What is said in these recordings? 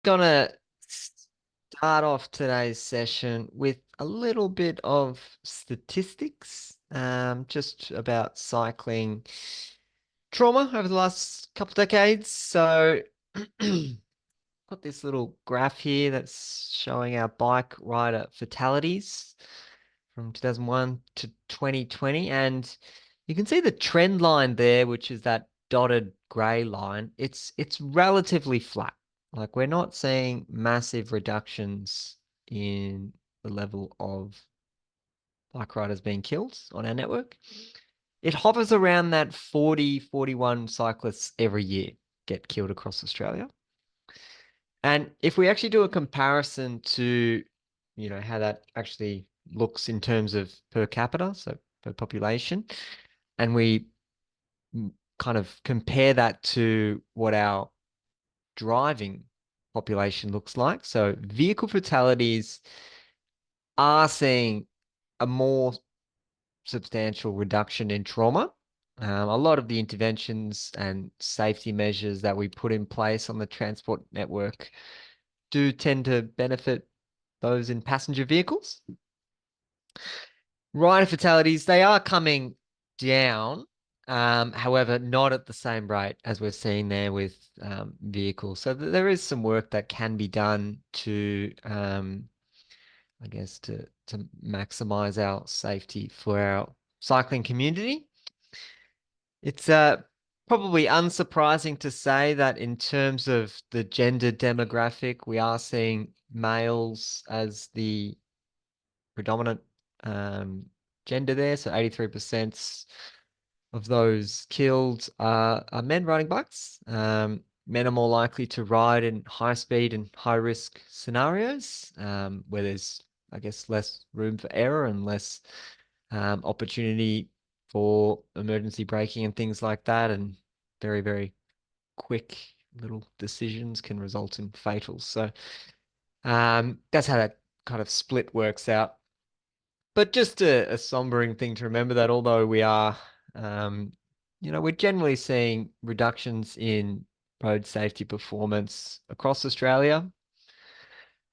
gonna start off today's session with a little bit of statistics, just about cycling trauma over the last couple decades. So, got this little graph here that's showing our bike rider fatalities from 2001 to 2020, and you can see the trend line there, which is that dotted grey line. It's relatively flat. Like we're not seeing massive reductions in the level of bike riders being killed on our network. It hovers around that 40, 41 cyclists every year get killed across Australia. And if we actually do a comparison to, how that actually looks in terms of per capita, so per population, and we kind of compare that to what our driving population looks like. So vehicle fatalities are seeing a more substantial reduction in trauma. A lot of the interventions and safety measures that we put in place on the transport network do tend to benefit those in passenger vehicles. Rider fatalities, they are coming down, however, not at the same rate as we're seeing there with vehicles. So there is some work that can be done to, I guess, to maximize our safety for our cycling community. It's probably unsurprising to say that in terms of the gender demographic, we are seeing males as the predominant gender there. So 83% of those killed are men riding bikes. Men are more likely to ride in high speed and high risk scenarios where there's, I guess, less room for error and less opportunity for emergency braking and things like that. And very, very quick little decisions can result in fatals. So that's how that kind of split works out. But just a sombering thing to remember that although we are, we're generally seeing reductions in road safety performance across Australia.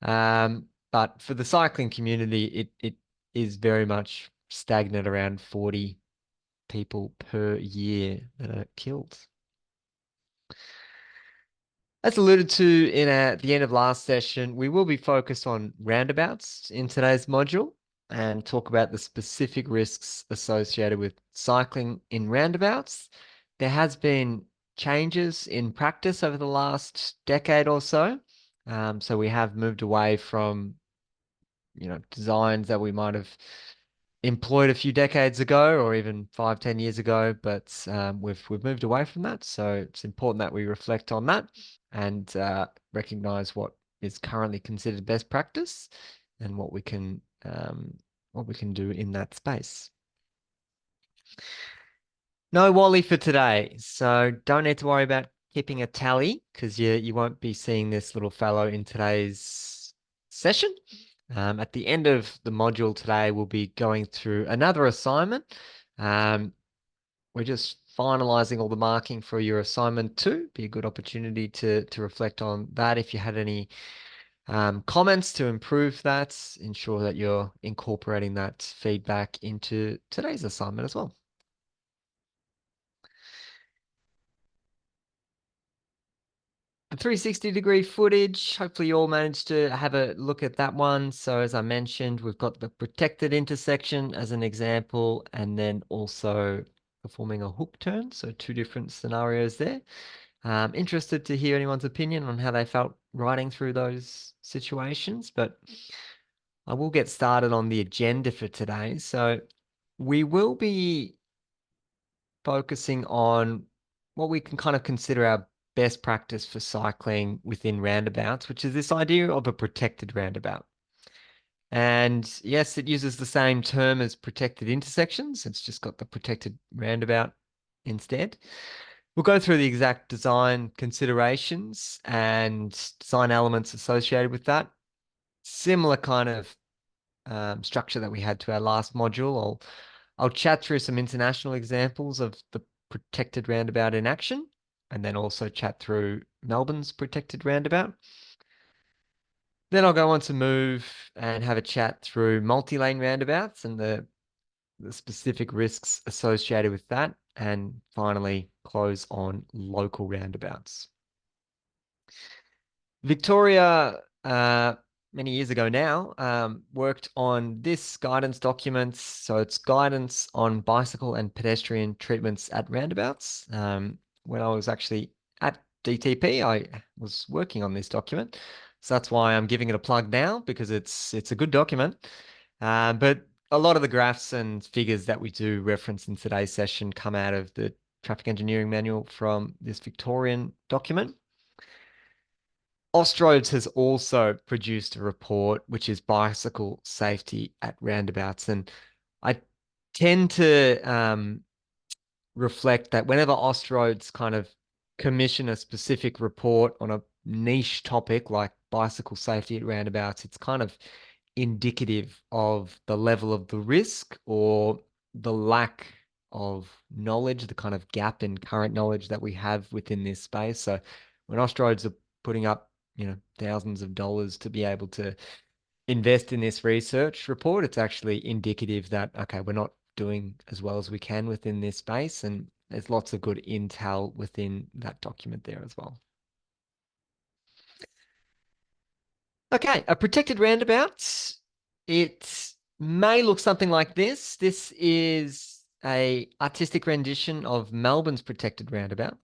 But for the cycling community, it is very much stagnant around 40 people per year that are killed. As alluded to in at the end of last session, we will be focused on roundabouts in today's module and talk about the specific risks associated with cycling in roundabouts. There has been changes in practice over the last decade or so. So we have moved away from, designs that we might have employed a few decades ago or even 5, 10 years ago, but we've moved away from that. So it's important that we reflect on that and recognize what is currently considered best practice and what we can do in that space. No Wally for today, so don't need to worry about keeping a tally because you won't be seeing this little fellow in today's session. At the end of the module today, we'll be going through another assignment. We're just finalizing all the marking for your assignment 2. Be a good opportunity to reflect on that. If you had any comments to improve that, ensure that you're incorporating that feedback into today's assignment as well. The 360-degree footage, hopefully you all managed to have a look at that one. So as I mentioned, we've got the protected intersection as an example, and then also performing a hook turn. So 2 different scenarios there. Interested to hear anyone's opinion on how they felt riding through those situations, but I will get started on the agenda for today. So we will be focusing on what we can kind of consider our best practice for cycling within roundabouts, which is this idea of a protected roundabout. And yes, it uses the same term as protected intersections. It's just got the protected roundabout instead. We'll go through the exact design considerations and design elements associated with that. Similar kind of structure that we had to our last module. I'll chat through some international examples of the protected roundabout in action, and then also chat through Melbourne's protected roundabout. Then I'll go on to move and have a chat through multi-lane roundabouts and the specific risks associated with that, and finally close on local roundabouts. Victoria, many years ago now, worked on this guidance document. So it's guidance on bicycle and pedestrian treatments at roundabouts. When I was actually at DTP, I was working on this document. So that's why I'm giving it a plug now, because it's a good document. But a lot of the graphs and figures that we do reference in today's session come out of the traffic engineering manual from this Victorian document. Austroads has also produced a report, which is bicycle safety at roundabouts. And I tend to reflect that whenever Austroads kind of commission a specific report on a niche topic like bicycle safety at roundabouts, it's kind of indicative of the level of the risk or the lack of knowledge, the kind of gap in current knowledge that we have within this space. So when Austroads are putting up, thousands of dollars to be able to invest in this research report, it's actually indicative that, okay, we're not doing as well as we can within this space. And there's lots of good intel within that document there as well. Okay, a protected roundabout. It may look something like this. This is a artistic rendition of Melbourne's protected roundabout.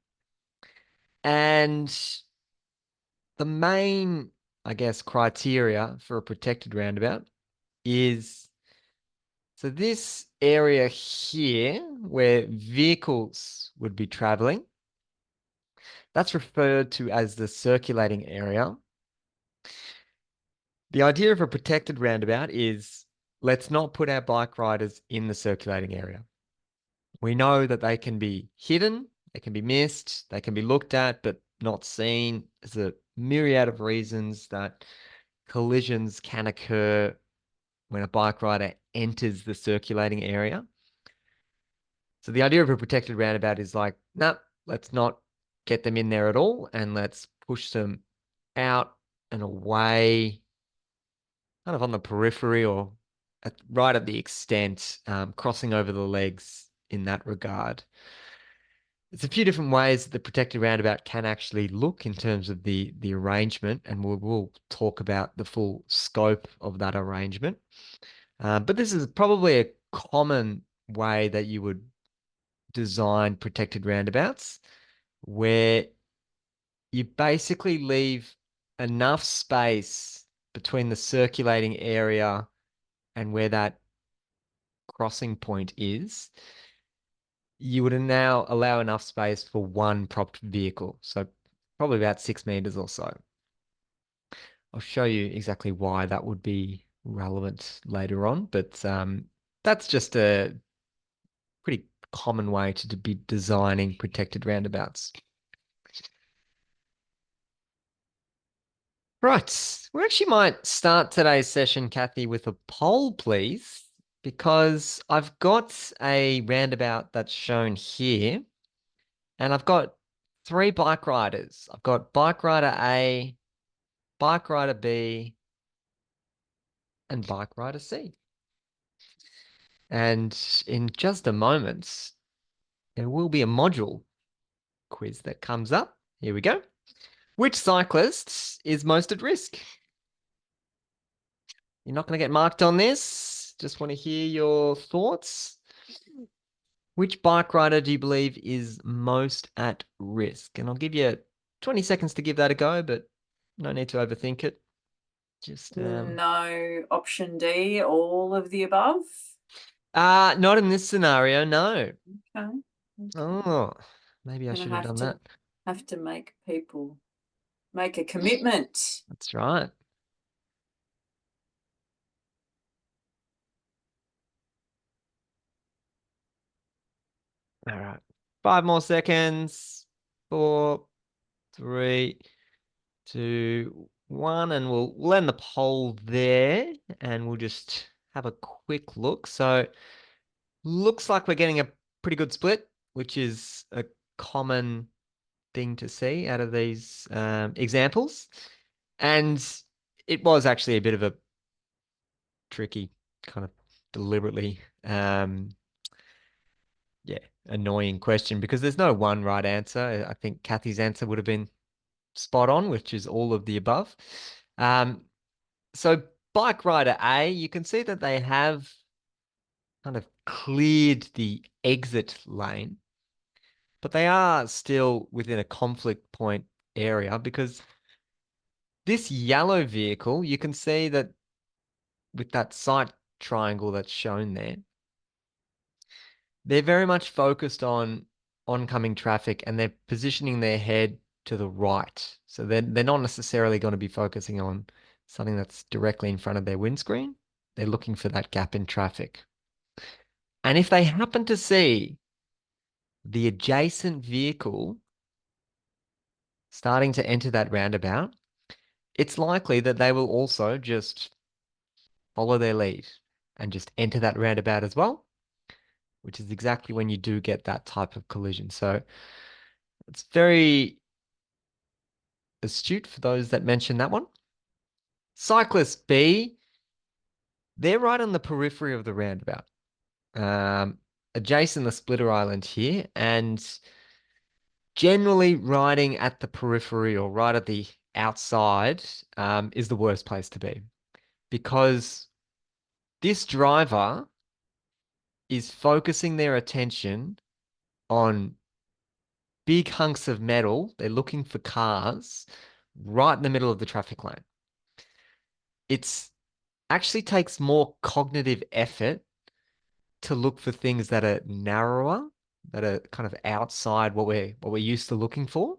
And the main, I guess, criteria for a protected roundabout is, so this area here where vehicles would be traveling, that's referred to as the circulating area. The idea of a protected roundabout is, let's not put our bike riders in the circulating area. We know that they can be hidden, they can be missed, they can be looked at but not seen. There's a myriad of reasons that collisions can occur when a bike rider enters the circulating area. So the idea of a protected roundabout is like, nah, let's not get them in there at all, and let's push them out and away, kind of on the periphery or right at the extent, crossing over the legs in that regard. There's a few different ways that the protected roundabout can actually look in terms of the arrangement, and we'll talk about the full scope of that arrangement. But this is probably a common way that you would design protected roundabouts, where you basically leave enough space between the circulating area and where that crossing point is. You would now allow enough space for one propped vehicle. So probably about 6 meters or so. I'll show you exactly why that would be relevant later on, but that's just a pretty common way to be designing protected roundabouts. Right. We actually might start today's session, Kathy, with a poll, please, because I've got a roundabout that's shown here, and I've got 3 bike riders. I've got bike rider A, bike rider B, and bike rider C. And in just a moment, there will be a module quiz that comes up. Here we go. Which cyclist is most at risk? You're not going to get marked on this. Just want to hear your thoughts. Which bike rider do you believe is most at risk? And I'll give you 20 seconds to give that a go, but no need to overthink it. Just No, option D, all of the above. not in this scenario, no. Okay. Oh, maybe I should have done that. Have to make people make a commitment. That's right. All right. 5 more seconds. 4, 3, 2, 1, and we'll end the poll there, and we'll just have a quick look. So looks like we're getting a pretty good split, which is a common thing to see out of these examples. And it was actually a bit of a tricky kind of deliberately, yeah, annoying question because there's no one right answer. I think Kathy's answer would have been spot on, which is all of the above. Um, so bike rider A, you can see that they have kind of cleared the exit lane, but they are still within a conflict point area because this yellow vehicle, you can see that with that sight triangle that's shown there, they're very much focused on oncoming traffic and they're positioning their head to the right. So they're not necessarily going to be focusing on something that's directly in front of their windscreen. They're looking for that gap in traffic. And if they happen to see the adjacent vehicle starting to enter that roundabout, it's likely that they will also just follow their lead and just enter that roundabout as well, which is exactly when you do get that type of collision. So it's very astute for those that mentioned that one. Cyclist B, they're right on the periphery of the roundabout, adjacent the splitter island here, and generally riding at the periphery or right at the outside is the worst place to be because this driver is focusing their attention on big hunks of metal. They're looking for cars right in the middle of the traffic lane. It's actually takes more cognitive effort to look for things that are narrower, that are kind of outside what we're used to looking for.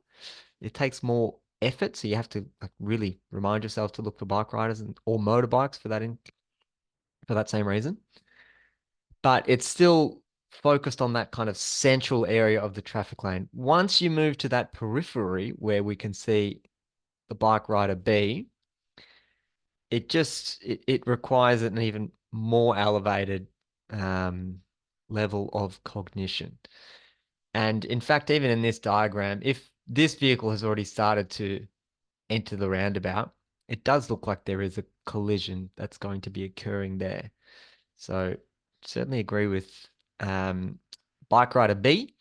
It takes more effort, so you have to like really remind yourself to look for bike riders and or motorbikes for that same reason. But it's still focused on that kind of central area of the traffic lane. Once you move to that periphery where we can see the bike rider B, it requires an even more elevated um, level of cognition. And in fact, even in this diagram, if this vehicle has already started to enter the roundabout, it does look like there is a collision that's going to be occurring there. So certainly agree with um, bike rider B.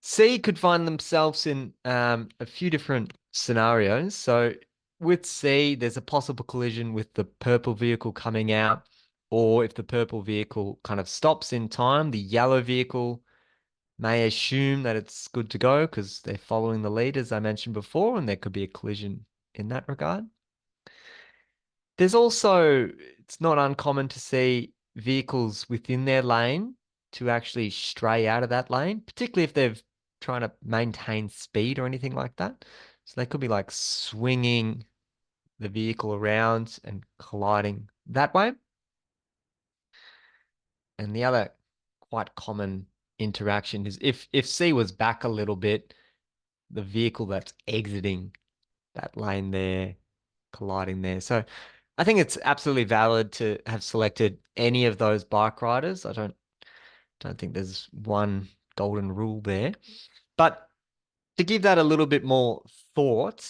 C could find themselves in a few different scenarios. So with C, there's a possible collision with the purple vehicle coming out, or if the purple vehicle kind of stops in time, the yellow vehicle may assume that it's good to go because they're following the lead, as I mentioned before, and there could be a collision in that regard. There's also, it's not uncommon to see vehicles within their lane to actually stray out of that lane, particularly if they're trying to maintain speed or anything like that. So they could be like swinging the vehicle around and colliding that way. And the other quite common interaction is if C was back a little bit, the vehicle that's exiting that lane there, colliding there. So I think it's absolutely valid to have selected any of those bike riders. I don't think there's one golden rule there. But to give that a little bit more thought,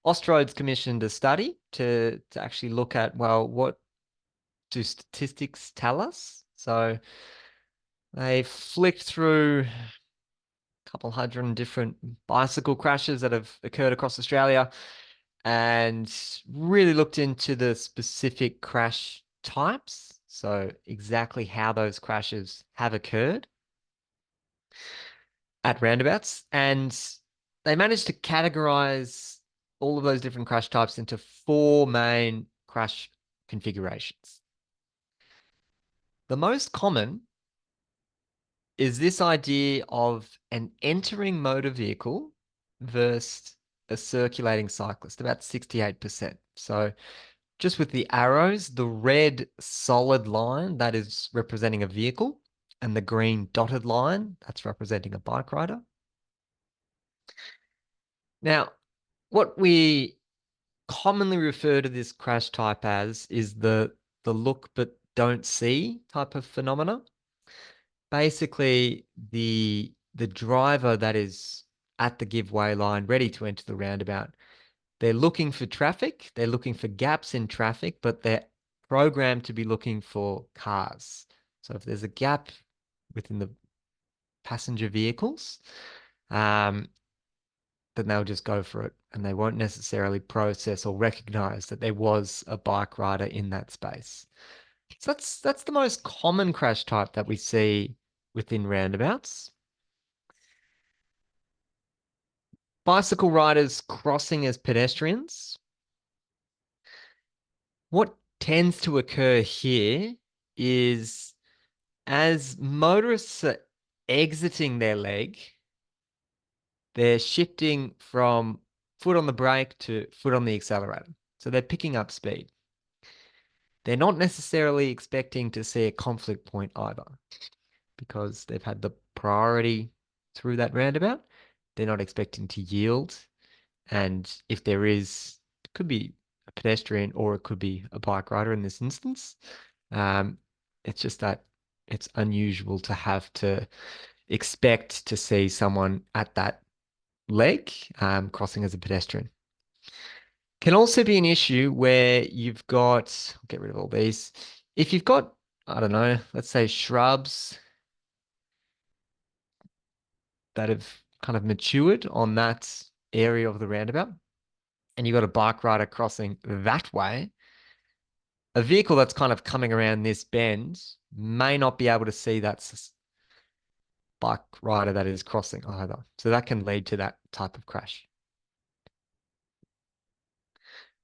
Austroads commissioned a study to actually look at, well, what do statistics tell us? So they flicked through a couple hundred different bicycle crashes that have occurred across Australia and really looked into the specific crash types. So exactly how those crashes have occurred at roundabouts. And they managed to categorize all of those different crash types into four main crash configurations. The most common is this idea of an entering motor vehicle versus a circulating cyclist, about 68%. So just with the arrows, the red solid line, that is representing a vehicle, and the green dotted line, that's representing a bike rider. Now, what we commonly refer to this crash type as is the look but don't see type of phenomena. Basically, the driver that is at the give-way line, ready to enter the roundabout. They're looking for traffic. They're looking for gaps in traffic, but they're programmed to be looking for cars. So if there's a gap within the passenger vehicles, then they'll just go for it, and they won't necessarily process or recognize that there was a bike rider in that space. So that's the most common crash type that we see within roundabouts. Bicycle riders crossing as pedestrians. What tends to occur here is as motorists are exiting their leg, they're shifting from foot on the brake to foot on the accelerator. So they're picking up speed. They're not necessarily expecting to see a conflict point either, because they've had the priority through that roundabout. They're not expecting to yield. And if there is, it could be a pedestrian or it could be a bike rider in this instance. Um, it's just that it's unusual to have to expect to see someone at that leg crossing as a pedestrian. Can also be an issue where you've got, I'll get rid of all these. If you've got, I don't know, let's say shrubs that have kind of matured on that area of the roundabout, and you've got a bike rider crossing that way, a vehicle that's kind of coming around this bend may not be able to see that bike rider that is crossing either. So that can lead to that type of crash.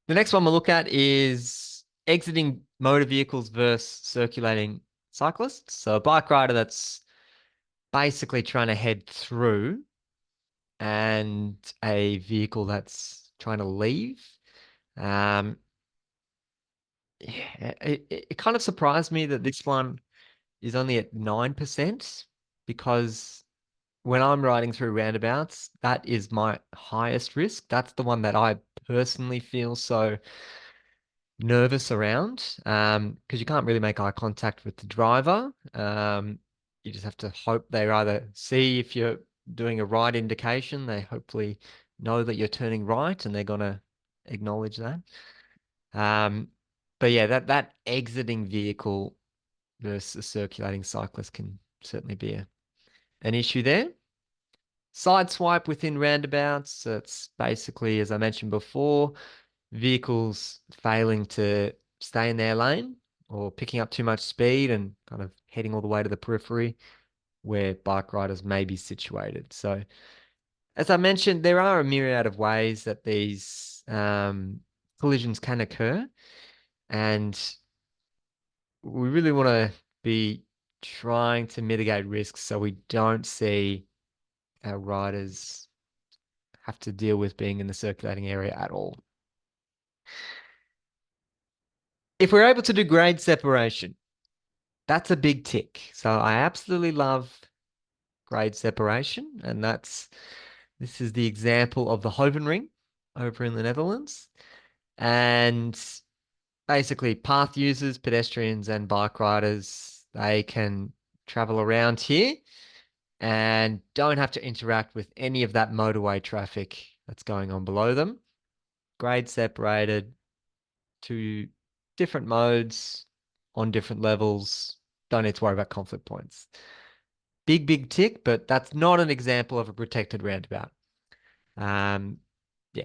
The next one we'll look at is exiting motor vehicles versus circulating cyclists. So a bike rider that's basically trying to head through, and a vehicle that's trying to leave. Yeah, it kind of surprised me that this one is only at 9%, because when I'm riding through roundabouts, that is my highest risk. That's the one that I personally feel so nervous around, because you can't really make eye contact with the driver. You just have to hope they either see if you're doing a right indication. They hopefully know that you're turning right, and they're gonna acknowledge that. Um, but yeah, that exiting vehicle versus a circulating cyclist can certainly be an issue there. Side swipe within roundabouts. It's basically, as I mentioned before, vehicles failing to stay in their lane or picking up too much speed and kind of heading all the way to the periphery where bike riders may be situated. So, as I mentioned, there are a myriad of ways that these collisions can occur, and we really want to be trying to mitigate risks so we don't see our riders have to deal with being in the circulating area at all. If we're able to do grade separation, that's a big tick. So I absolutely love grade separation, and this is the example of the Hovenring over in the Netherlands. And basically path users, pedestrians and bike riders, they can travel around here and don't have to interact with any of that motorway traffic that's going on below them. Grade separated to different modes on different levels. Don't need to worry about conflict points. Big tick, but that's not an example of a protected roundabout. Yeah,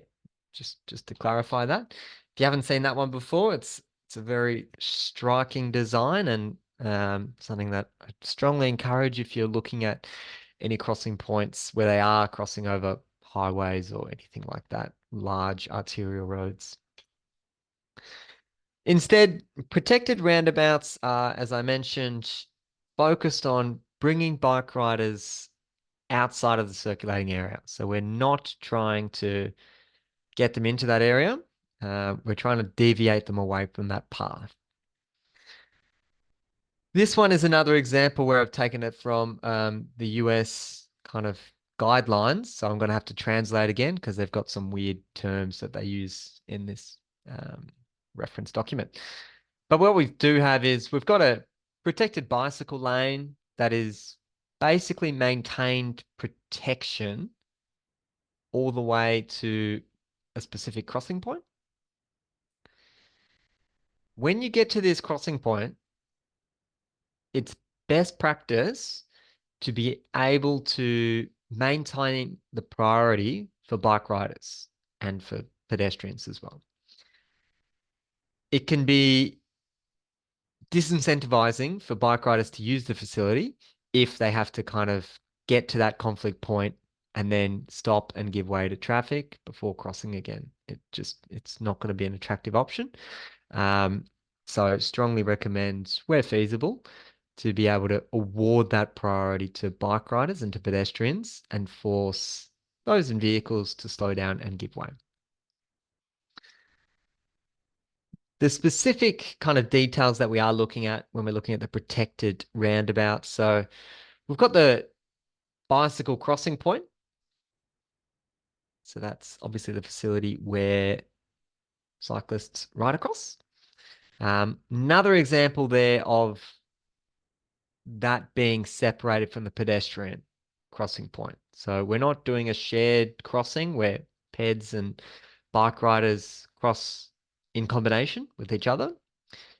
just to clarify that. If you haven't seen that one before, it's a very striking design, and something that I strongly encourage if you're looking at any crossing points where they are crossing over highways or anything like that, large arterial roads. Instead, protected roundabouts are, as I mentioned, focused on bringing bike riders outside of the circulating area. So we're not trying to get them into that area. We're trying to deviate them away from that path. This one is another example where I've taken it from the US kind of guidelines. So I'm going to have to translate again because they've got some weird terms that they use in this reference document. But what we do have is we've got a protected bicycle lane that is basically maintained protection all the way to a specific crossing point. When you get to this crossing point, it's best practice to be able to maintain the priority for bike riders and for pedestrians as well. It can be disincentivizing for bike riders to use the facility if they have to kind of get to that conflict point and then stop and give way to traffic before crossing again. It's not going to be an attractive option. So strongly recommend, where feasible, to be able to award that priority to bike riders and to pedestrians and force those in vehicles to slow down and give way. The specific kind of details that we are looking at when we're looking at the protected roundabout. So we've got the bicycle crossing point. So that's obviously the facility where cyclists ride across. Another example there of that being separated from the pedestrian crossing point. So we're not doing a shared crossing where peds and bike riders cross in combination with each other.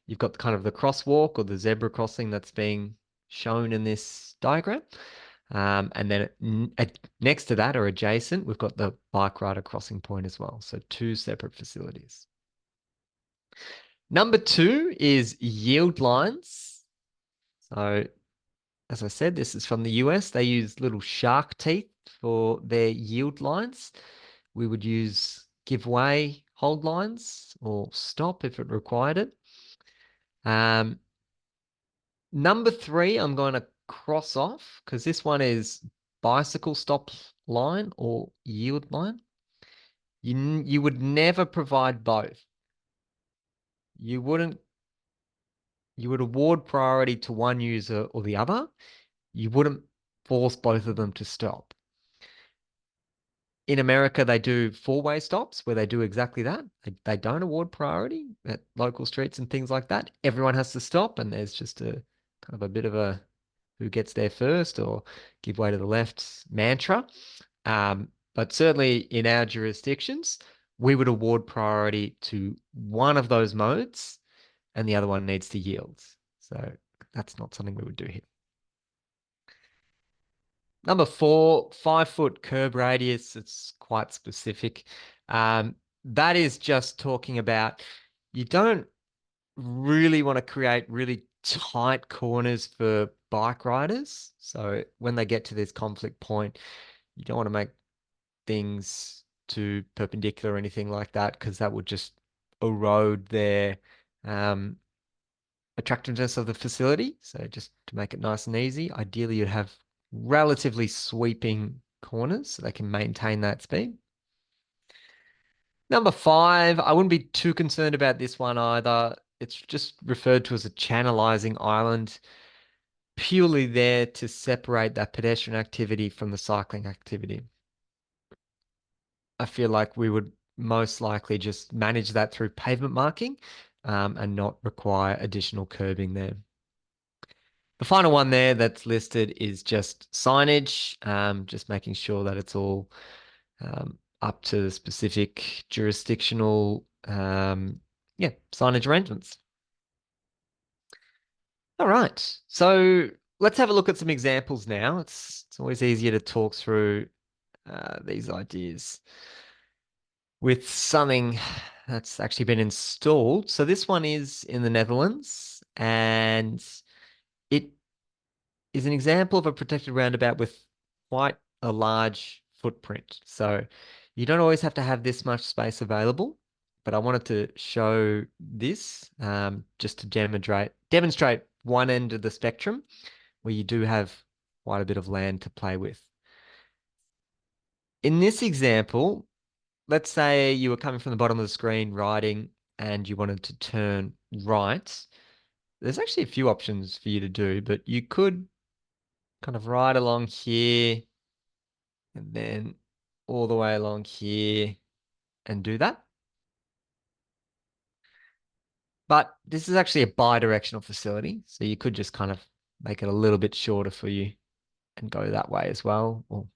You've got kind of the crosswalk or the zebra crossing that's being shown in this diagram. And then next to that or adjacent, we've got the bike rider crossing point as well. So two separate facilities. Number two is yield lines. So as I said, this is from the US. They use little shark teeth for their yield lines. We would use give way hold lines or stop if it required it. Number three, I'm going to cross off because this one is bicycle stop line or yield line. You would never provide both. You would award priority to one user or the other. You wouldn't force both of them to stop. In America, they do four-way stops where they do exactly that. They don't award priority at local streets and things like that. Everyone has to stop, and there's just a kind of a bit of a who gets there first or give way to the left mantra. But certainly in our jurisdictions, we would award priority to one of those modes and the other one needs to yield. So that's not something we would do here. Number four, 5-foot curb radius. It's quite specific. That is just talking about you don't really want to create really tight corners for bike riders. So when they get to this conflict point, you don't want to make things too perpendicular or anything like that because that would just erode their attractiveness of the facility. So just to make it nice and easy, ideally you'd have relatively sweeping corners so they can maintain that speed. Number five, I wouldn't be too concerned about this one either. It's just referred to as a channelizing island, purely there to separate that pedestrian activity from the cycling activity. I feel like we would most likely just manage that through pavement marking and not require additional curbing there. The final one there that's listed is just signage, just making sure that it's all up to the specific jurisdictional, signage arrangements. All right, so let's have a look at some examples now. It's always easier to talk through these ideas with something that's actually been installed. So this one is in the Netherlands, and it is an example of a protected roundabout with quite a large footprint. So you don't always have to have this much space available, but I wanted to show this just to demonstrate one end of the spectrum where you do have quite a bit of land to play with. In this example, let's say you were coming from the bottom of the screen riding and you wanted to turn right. There's actually a few options for you to do, but you could kind of ride along here and then all the way along here and do that. But this is actually a bi-directional facility, so you could just kind of make it a little bit shorter for you and go that way as well, or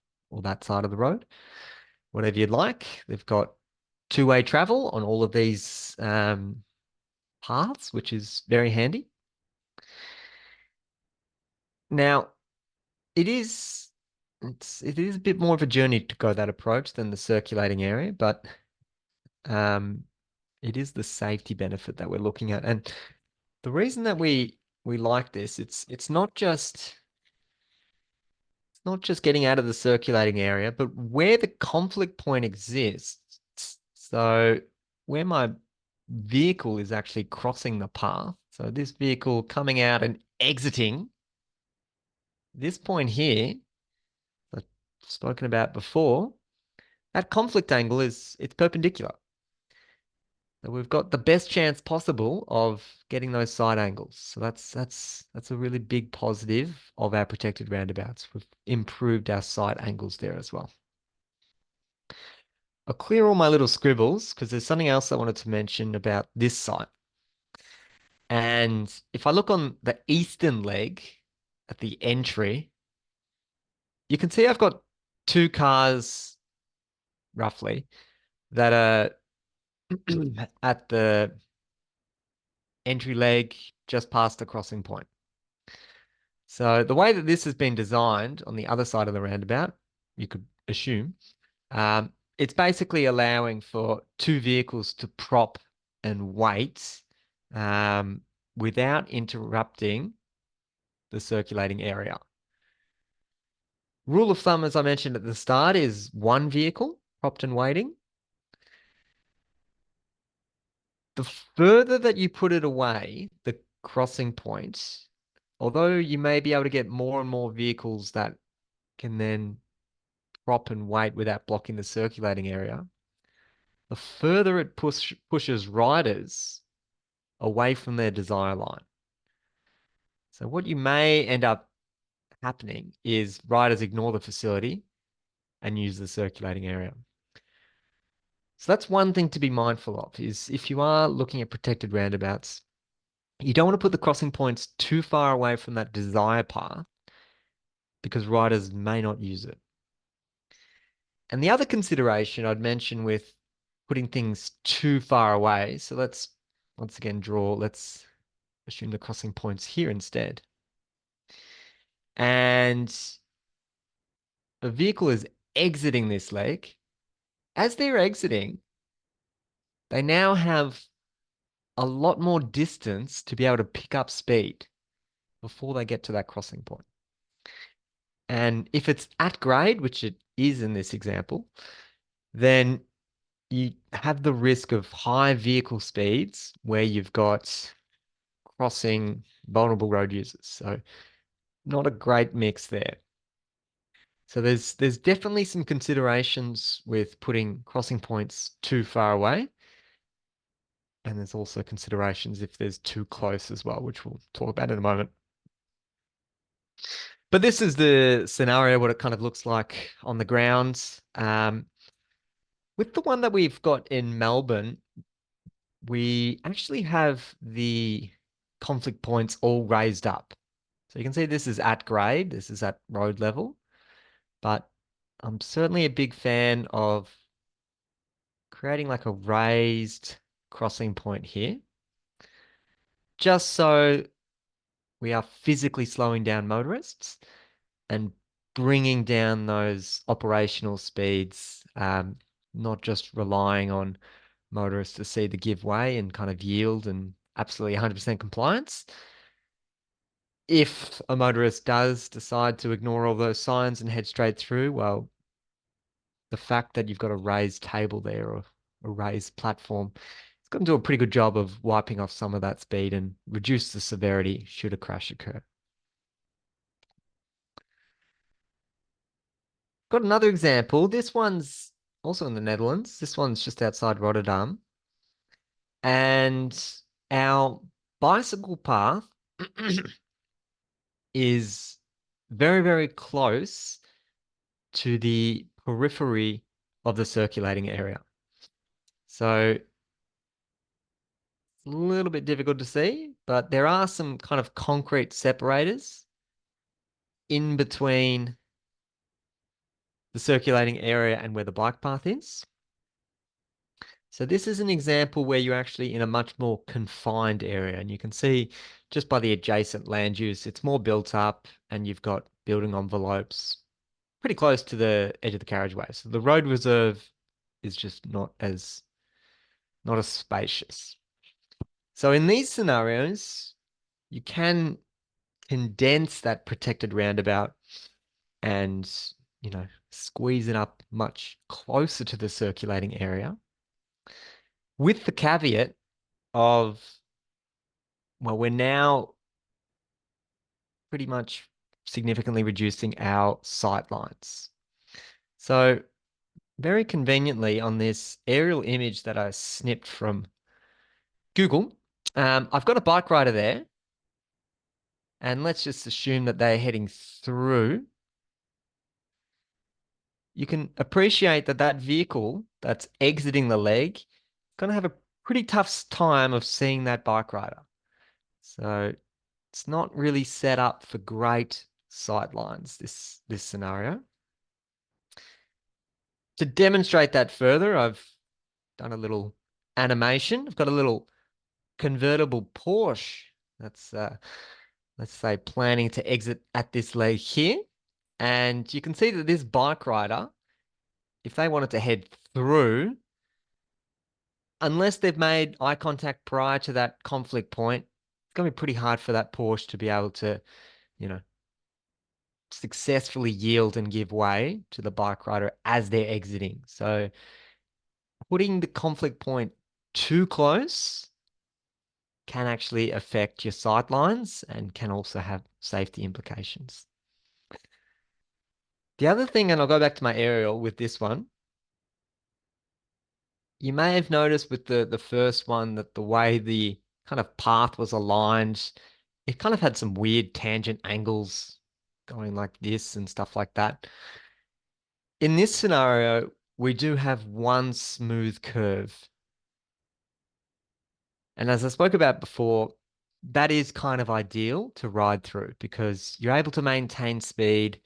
that side of the road. whatever you'd like. They've got two-way travel on all of these paths, which is very handy. Now, it is a bit more of a journey to go that approach than the circulating area, but um, it is the safety benefit that we're looking at. And the reason that we like this, it's not just getting out of the circulating area, but where the conflict point exists. So where my vehicle is actually crossing the path. So this vehicle coming out and exiting this point here, I've spoken about before, that conflict angle it's perpendicular. So we've got the best chance possible of getting those side angles. So that's a really big positive of our protected roundabouts. We've improved our side angles there as well. I'll clear all my little scribbles because there's something else I wanted to mention about this site. And if I look on the eastern leg at the entry, you can see I've got two cars roughly that are at the entry leg just past the crossing point. So the way that this has been designed on the other side of the roundabout, you could assume, it's basically allowing for two vehicles to prop and wait without interrupting the circulating area. Rule of thumb, as I mentioned at the start, is one vehicle propped and waiting. The further that you put it away, the crossing point, although you may be able to get more and more vehicles that can then prop and wait without blocking the circulating area, the further it pushes riders away from their desire line. So what you may end up happening is riders ignore the facility and use the circulating area. So that's one thing to be mindful of, is if you are looking at protected roundabouts, you don't want to put the crossing points too far away from that desire path because riders may not use it. And the other consideration I'd mention with putting things too far away, so let's once again let's assume the crossing points here instead. And a vehicle is exiting this leg. As they're exiting, they now have a lot more distance to be able to pick up speed before they get to that crossing point. And if it's at grade, which it is in this example, then you have the risk of high vehicle speeds where you've got crossing vulnerable road users. So not a great mix there. So there's definitely some considerations with putting crossing points too far away. And there's also considerations if there's too close as well, which we'll talk about in a moment. But this is the scenario, what it kind of looks like on the ground. With the one that we've got in Melbourne, we actually have the conflict points all raised up. So you can see this is at grade, this is at road level, but I'm certainly a big fan of creating like a raised crossing point here, just so we are physically slowing down motorists and bringing down those operational speeds, not just relying on motorists to see the give way and kind of yield and absolutely 100% compliance. If a motorist does decide to ignore all those signs and head straight through, well, the fact that you've got a raised table there or a raised platform, it's going to do a pretty good job of wiping off some of that speed and reduce the severity should a crash occur. Got another example. This one's also in the Netherlands. This one's just outside Rotterdam. And our bicycle path is very, very close to the periphery of the circulating area. So it's a little bit difficult to see, but there are some kind of concrete separators in between the circulating area and where the bike path is. So this is an example where you're actually in a much more confined area, and you can see just by the adjacent land use, it's more built up and you've got building envelopes pretty close to the edge of the carriageway. So the road reserve is just not as spacious. So in these scenarios, you can condense that protected roundabout and, squeeze it up much closer to the circulating area, with the caveat of, well, we're now pretty much significantly reducing our sight lines. So very conveniently on this aerial image that I snipped from Google, I've got a bike rider there, and let's just assume that they're heading through. You can appreciate that that vehicle that's exiting the leg is going to have a pretty tough time of seeing that bike rider. So it's not really set up for great sight lines, this scenario. To demonstrate that further, I've done a little animation. I've got a little convertible Porsche that's, let's say, planning to exit at this leg here. And you can see that this bike rider, if they wanted to head through, unless they've made eye contact prior to that conflict point, it's going to be pretty hard for that Porsche to be able to, you know, successfully yield and give way to the bike rider as they're exiting. So putting the conflict point too close can actually affect your sight lines and can also have safety implications. The other thing, and I'll go back to my aerial with this one, you may have noticed with the first one that the way the kind of path was aligned, it kind of had some weird tangent angles going like this and stuff like that. In this scenario, we do have one smooth curve. And as I spoke about before, that is kind of ideal to ride through because you're able to maintain speed.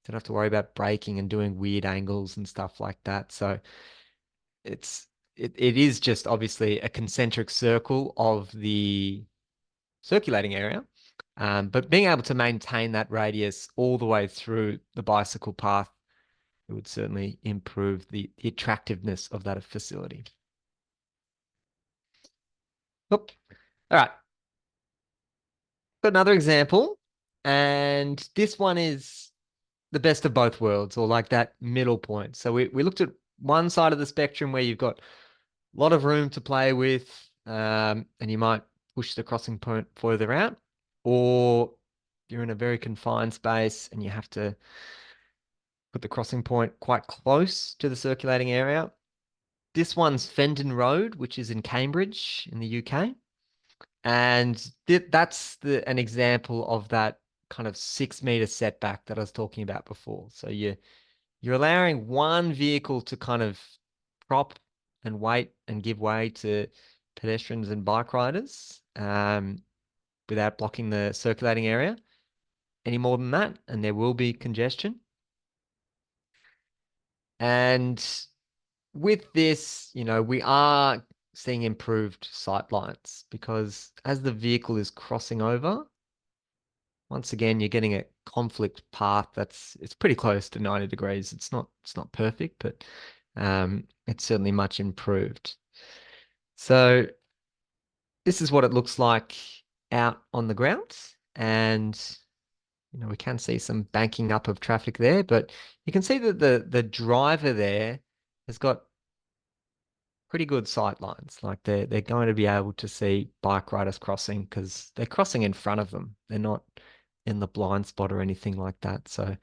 Don't have to worry about braking and doing weird angles and stuff like that. So it is just obviously a concentric circle of the circulating area. But being able to maintain that radius all the way through the bicycle path, it would certainly improve the attractiveness of that facility. Oop. All right. Got another example, and this one is the best of both worlds, or like that middle point. So we looked at one side of the spectrum where you've got a lot of room to play with, and you might push the crossing point further out, or you're in a very confined space and you have to put the crossing point quite close to the circulating area. This one's Fendon Road, which is in Cambridge in the UK. And that's an example of that kind of 6 meter setback that I was talking about before. So you're allowing one vehicle to kind of prop and wait and give way to pedestrians and bike riders without blocking the circulating area any more than that, and there will be congestion. And with this, we are seeing improved sight lines because as the vehicle is crossing over, once again, you're getting a conflict path it's pretty close to 90 degrees. It's not perfect, but it's certainly much improved. So this is what it looks like out on the ground, and we can see some banking up of traffic there, but you can see that the driver there has got pretty good sight lines. Like they're going to be able to see bike riders crossing because they're crossing in front of them. They're not in the blind spot or anything like that. So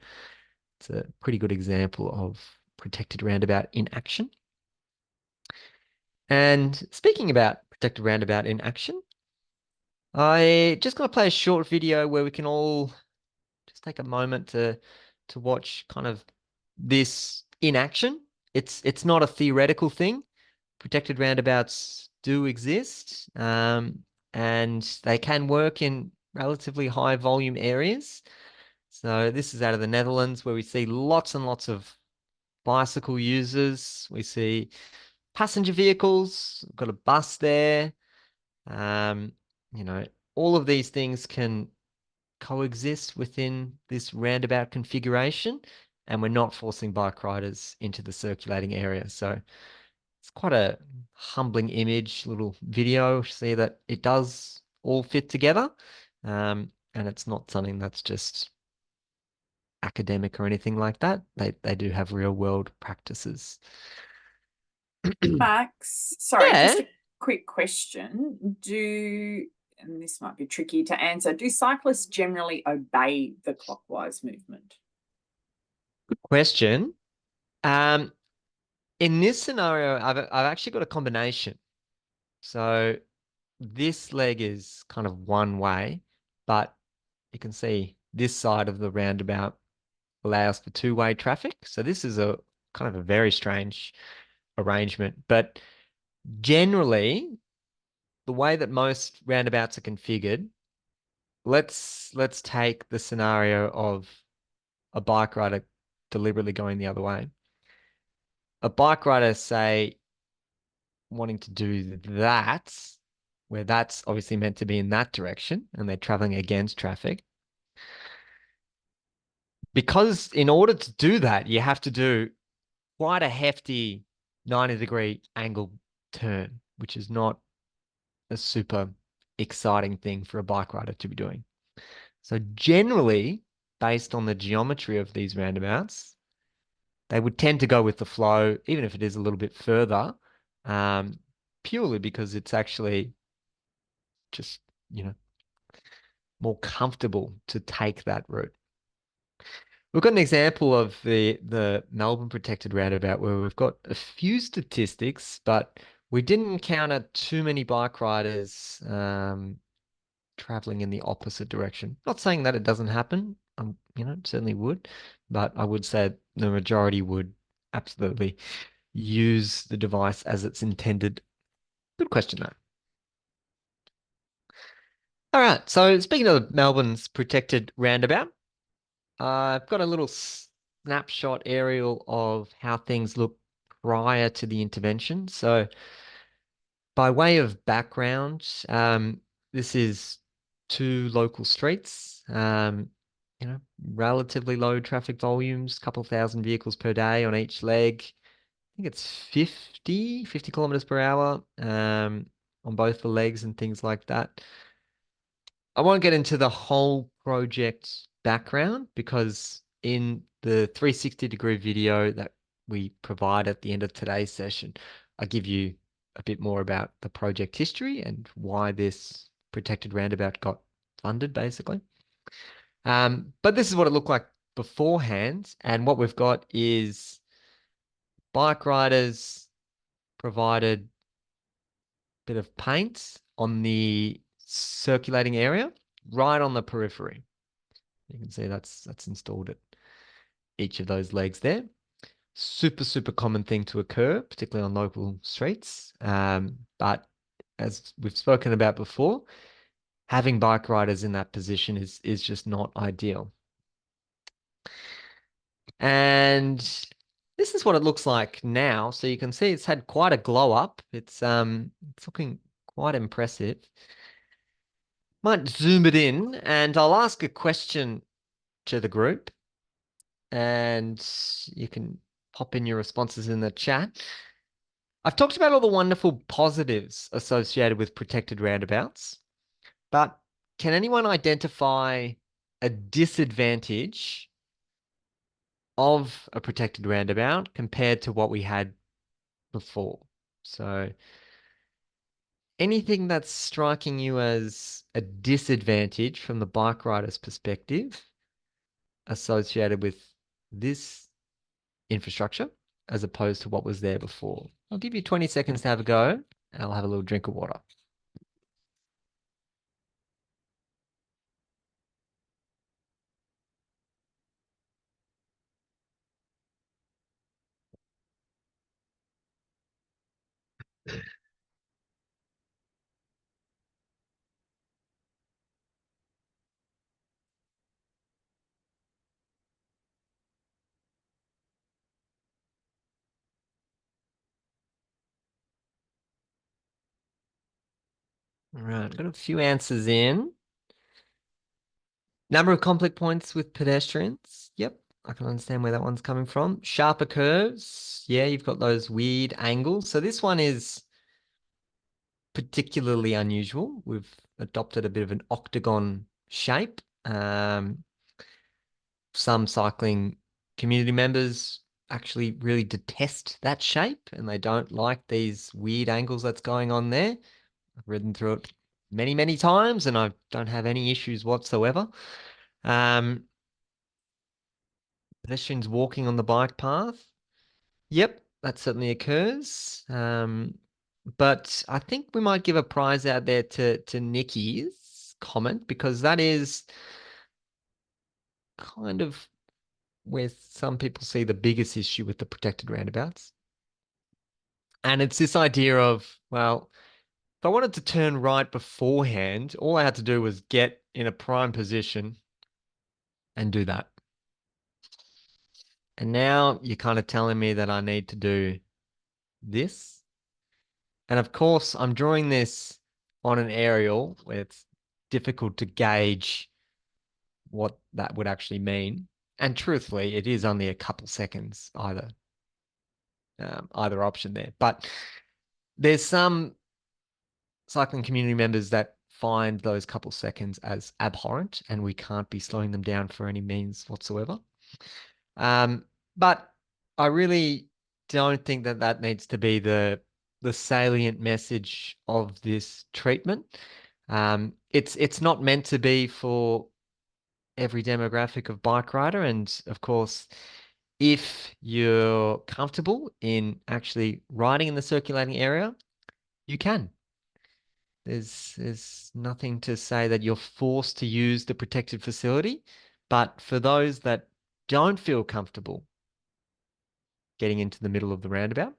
it's a pretty good example of protected roundabout in action. And speaking about protected roundabout in action, I just going to play a short video where we can all just take a moment to watch kind of this in action. It's not a theoretical thing. Protected roundabouts do exist, and they can work in relatively high volume areas. So this is out of the Netherlands where we see lots and lots of bicycle users. We see passenger vehicles. We've got a bus there. Um, you know, all of these things can coexist within this roundabout configuration, and we're not forcing bike riders into the circulating area. So it's quite a humbling image, little video. See that it does all fit together, and it's not something that's just academic or anything like that. They do have real world practices. Max, sorry, Yeah, just a quick question. And this might be tricky to answer, do cyclists generally obey the clockwise movement? good question. Um, in this scenario, I've actually got a combination. So this leg is kind of one way, but you can see this side of the roundabout allows for two-way traffic. So this is a kind of a very strange arrangement. But generally, the way that most roundabouts are configured, let's take the scenario of a bike rider deliberately going the other way. A bike rider, say, wanting to do that, where that's obviously meant to be in that direction, and they're traveling against traffic. Because in order to do that, you have to do quite a hefty 90-degree angle turn, which is not a super exciting thing for a bike rider to be doing. So generally, based on the geometry of these roundabouts, they would tend to go with the flow, even if it is a little bit further, um, purely because it's actually just, you know, more comfortable to take that route. We've got an example of the Melbourne protected roundabout where we've got a few statistics, but we didn't encounter too many bike riders traveling in the opposite direction. Not saying that it doesn't happen, it certainly would, but I would say the majority would absolutely use the device as it's intended. Good question, though. All right, so speaking of Melbourne's protected roundabout, I've got a little snapshot aerial of how things look prior to the intervention. So, by way of background, this is two local streets, relatively low traffic volumes, couple of thousand vehicles per day on each leg. I think it's 50 kilometers per hour, on both the legs and things like that. I won't get into the whole project background because in the 360-degree video that we provide at the end of today's session, I give you a bit more about the project history and why this protected roundabout got funded, basically. But this is what it looked like beforehand, and what we've got is bike riders provided a bit of paint on the circulating area, right on the periphery. You can see that's installed at each of those legs there. Super, super common thing to occur, particularly on local streets. But as we've spoken about before, having bike riders in that position is just not ideal. And this is what it looks like now. So you can see it's had quite a glow up. It's looking quite impressive. Might zoom it in and I'll ask a question to the group and you can pop in your responses in the chat. I've talked about all the wonderful positives associated with protected roundabouts, but can anyone identify a disadvantage of a protected roundabout compared to what we had before? So anything that's striking you as a disadvantage from the bike rider's perspective associated with this infrastructure as opposed to what was there before? I'll give you 20 seconds to have a go and I'll have a little drink of water. All right, got a few answers in. Number of conflict points with pedestrians. Yep, I can understand where that one's coming from. Sharper curves. Yeah, you've got those weird angles. So this one is particularly unusual. We've adopted a bit of an octagon shape. Some cycling community members actually really detest that shape and they don't like these weird angles that's going on there. I've ridden through it many, many times and I don't have any issues whatsoever. Pedestrians walking on the bike path. Yep, that certainly occurs. But I think we might give a prize out there to Nikki's comment because that is kind of where some people see the biggest issue with the protected roundabouts. And it's this idea of, well, if I wanted to turn right beforehand, all I had to do was get in a prime position and do that. And now you're kind of telling me that I need to do this. And of course, I'm drawing this on an aerial where it's difficult to gauge what that would actually mean. And truthfully, it is only a couple seconds either option there. But there's some cycling community members that find those couple seconds as abhorrent, and we can't be slowing them down for any means whatsoever. But I really don't think that that needs to be the salient message of this treatment. It's not meant to be for every demographic of bike rider, and of course, if you're comfortable in actually riding in the circulating area, you can. There's nothing to say that you're forced to use the protected facility, but for those that don't feel comfortable getting into the middle of the roundabout,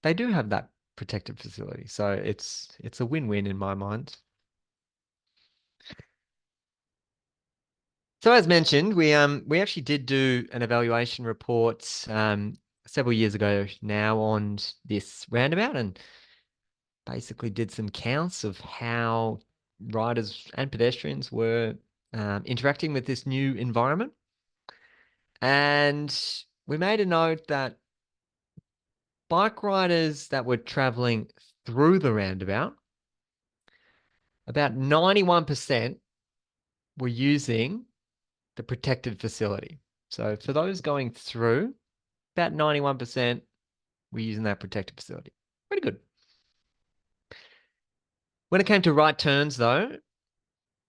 they do have that protected facility. So it's a win-win in my mind. So as mentioned, we actually did do an evaluation report several years ago now on this roundabout and basically did some counts of how riders and pedestrians were interacting with this new environment. And we made a note that bike riders that were traveling through the roundabout, about 91% were using the protected facility. So for those going through, about 91% were using that protected facility. Pretty good. When it came to right turns, though,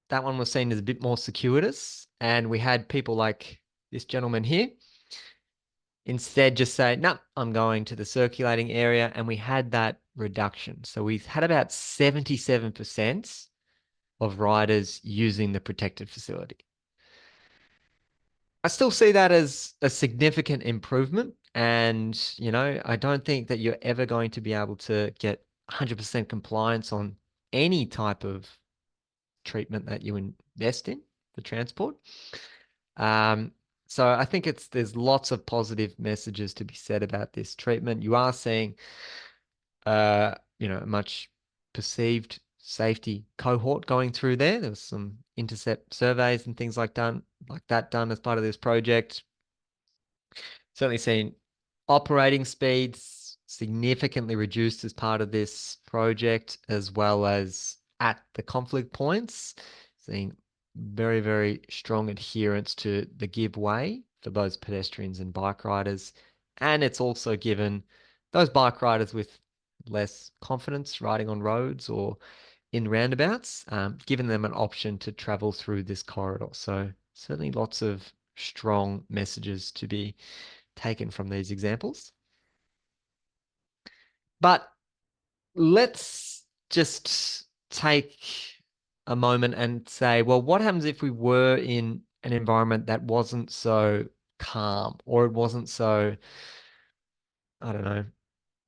that one was seen as a bit more circuitous. And we had people like this gentleman here instead just say, no, I'm going to the circulating area. And we had that reduction. So we had about 77% of riders using the protected facility. I still see that as a significant improvement. And, I don't think that you're ever going to be able to get 100% compliance on any type of treatment that you invest in for transport. So I think there's lots of positive messages to be said about this treatment. You are seeing, a much perceived safety cohort going through there. There was some intercept surveys and things like that done as part of this project. Certainly seen operating speeds significantly reduced as part of this project, as well as at the conflict points, seeing very, very strong adherence to the give way for both pedestrians and bike riders. And it's also given those bike riders with less confidence riding on roads or in roundabouts, given them an option to travel through this corridor. So certainly lots of strong messages to be taken from these examples. But let's just take a moment and say, well, what happens if we were in an environment that wasn't so calm or it wasn't so, I don't know,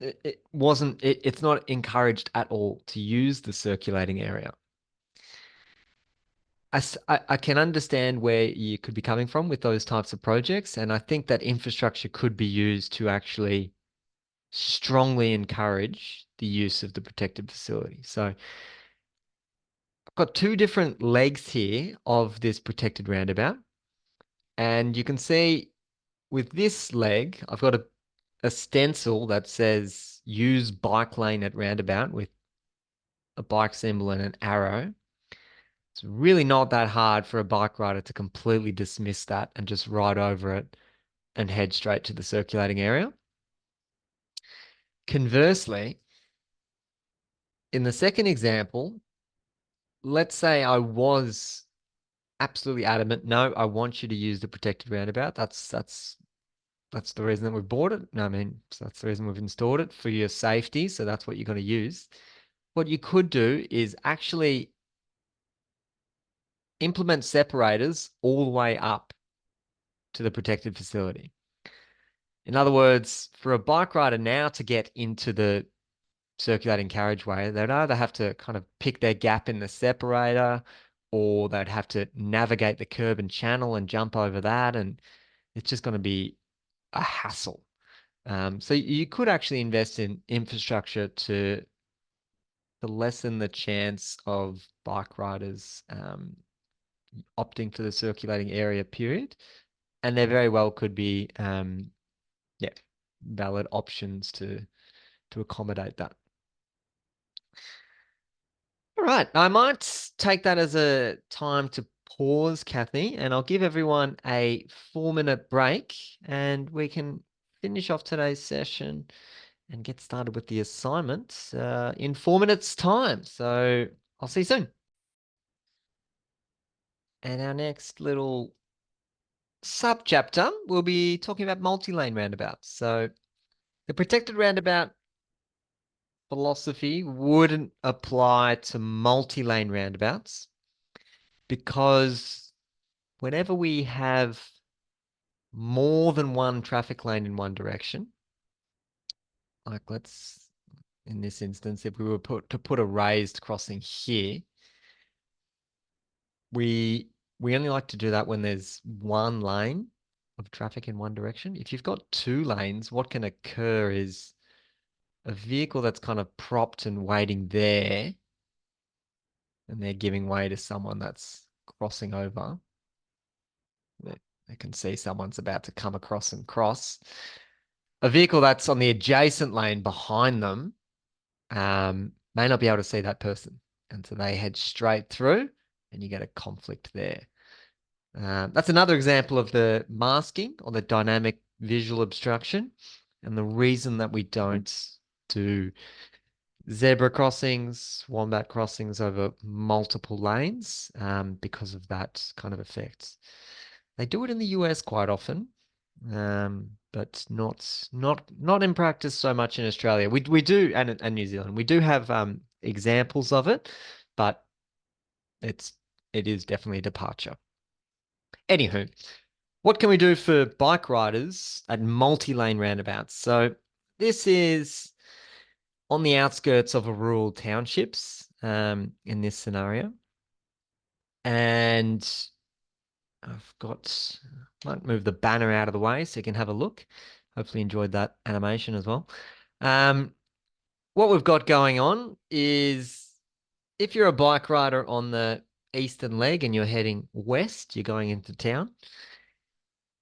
it's not encouraged at all to use the circulating area. I can understand where you could be coming from with those types of projects. And I think that infrastructure could be used to actually strongly encourage the use of the protected facility. So got two different legs here of this protected roundabout. And you can see with this leg, I've got a stencil that says use bike lane at roundabout with a bike symbol and an arrow. It's really not that hard for a bike rider to completely dismiss that and just ride over it and head straight to the circulating area. Conversely, in the second example, let's say I was absolutely adamant, no, I want you to use the protected roundabout. That's the reason that we bought it. No, I mean, that's the reason we've installed it for your safety. So that's what you're going to use. What you could do is actually implement separators all the way up to the protected facility. In other words, for a bike rider now to get into the circulating carriageway, they'd either have to kind of pick their gap in the separator, or they'd have to navigate the curb and channel and jump over that. And it's just going to be a hassle. So you could actually invest in infrastructure to lessen the chance of bike riders opting for the circulating area period. And there very well could be yeah, valid options to accommodate that. All right, I might take that as a time to pause, Kathy, and I'll give everyone a 4-minute break and we can finish off today's session and get started with the assignment in 4 minutes time. So I'll see you soon. And our next little sub-chapter, we'll be talking about multi-lane roundabouts. So the protected roundabout philosophy wouldn't apply to multi-lane roundabouts because whenever we have more than one traffic lane in one direction, like in this instance, if we were to put a raised crossing here, we only like to do that when there's one lane of traffic in one direction. If you've got two lanes, what can occur is a vehicle that's kind of propped and waiting there, and they're giving way to someone that's crossing over. They can see someone's about to come across and cross. A vehicle that's on the adjacent lane behind them may not be able to see that person. And so they head straight through and you get a conflict there. That's another example of the masking or the dynamic visual obstruction. And the reason that we don't do zebra crossings, wombat crossings over multiple lanes because of that kind of effect. They do it in the US quite often, but not in practice so much in Australia. We do and New Zealand. We do have examples of it, but it is definitely a departure. Anywho, what can we do for bike riders at multi-lane roundabouts? So this is on the outskirts of a rural townships in this scenario. And might move the banner out of the way so you can have a look. Hopefully enjoyed that animation as well. What we've got going on is if you're a bike rider on the eastern leg and you're heading west, you're going into town,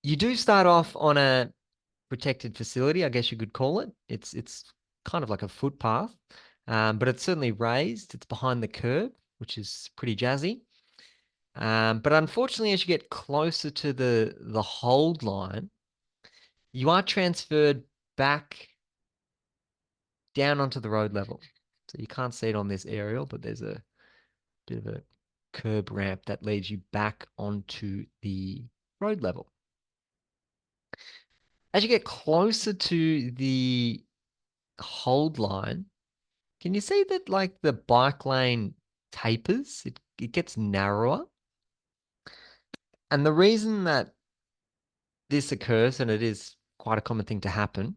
you do start off on a protected facility, I guess you could call it. It's kind of like a footpath, but it's certainly raised. It's behind the curb, which is pretty jazzy. But unfortunately, as you get closer to the hold line, you are transferred back down onto the road level. So you can't see it on this aerial, but there's a bit of a curb ramp that leads you back onto the road level. As you get closer to the hold line, can you see that like the bike lane tapers? It gets narrower. And the reason that this occurs, and it is quite a common thing to happen,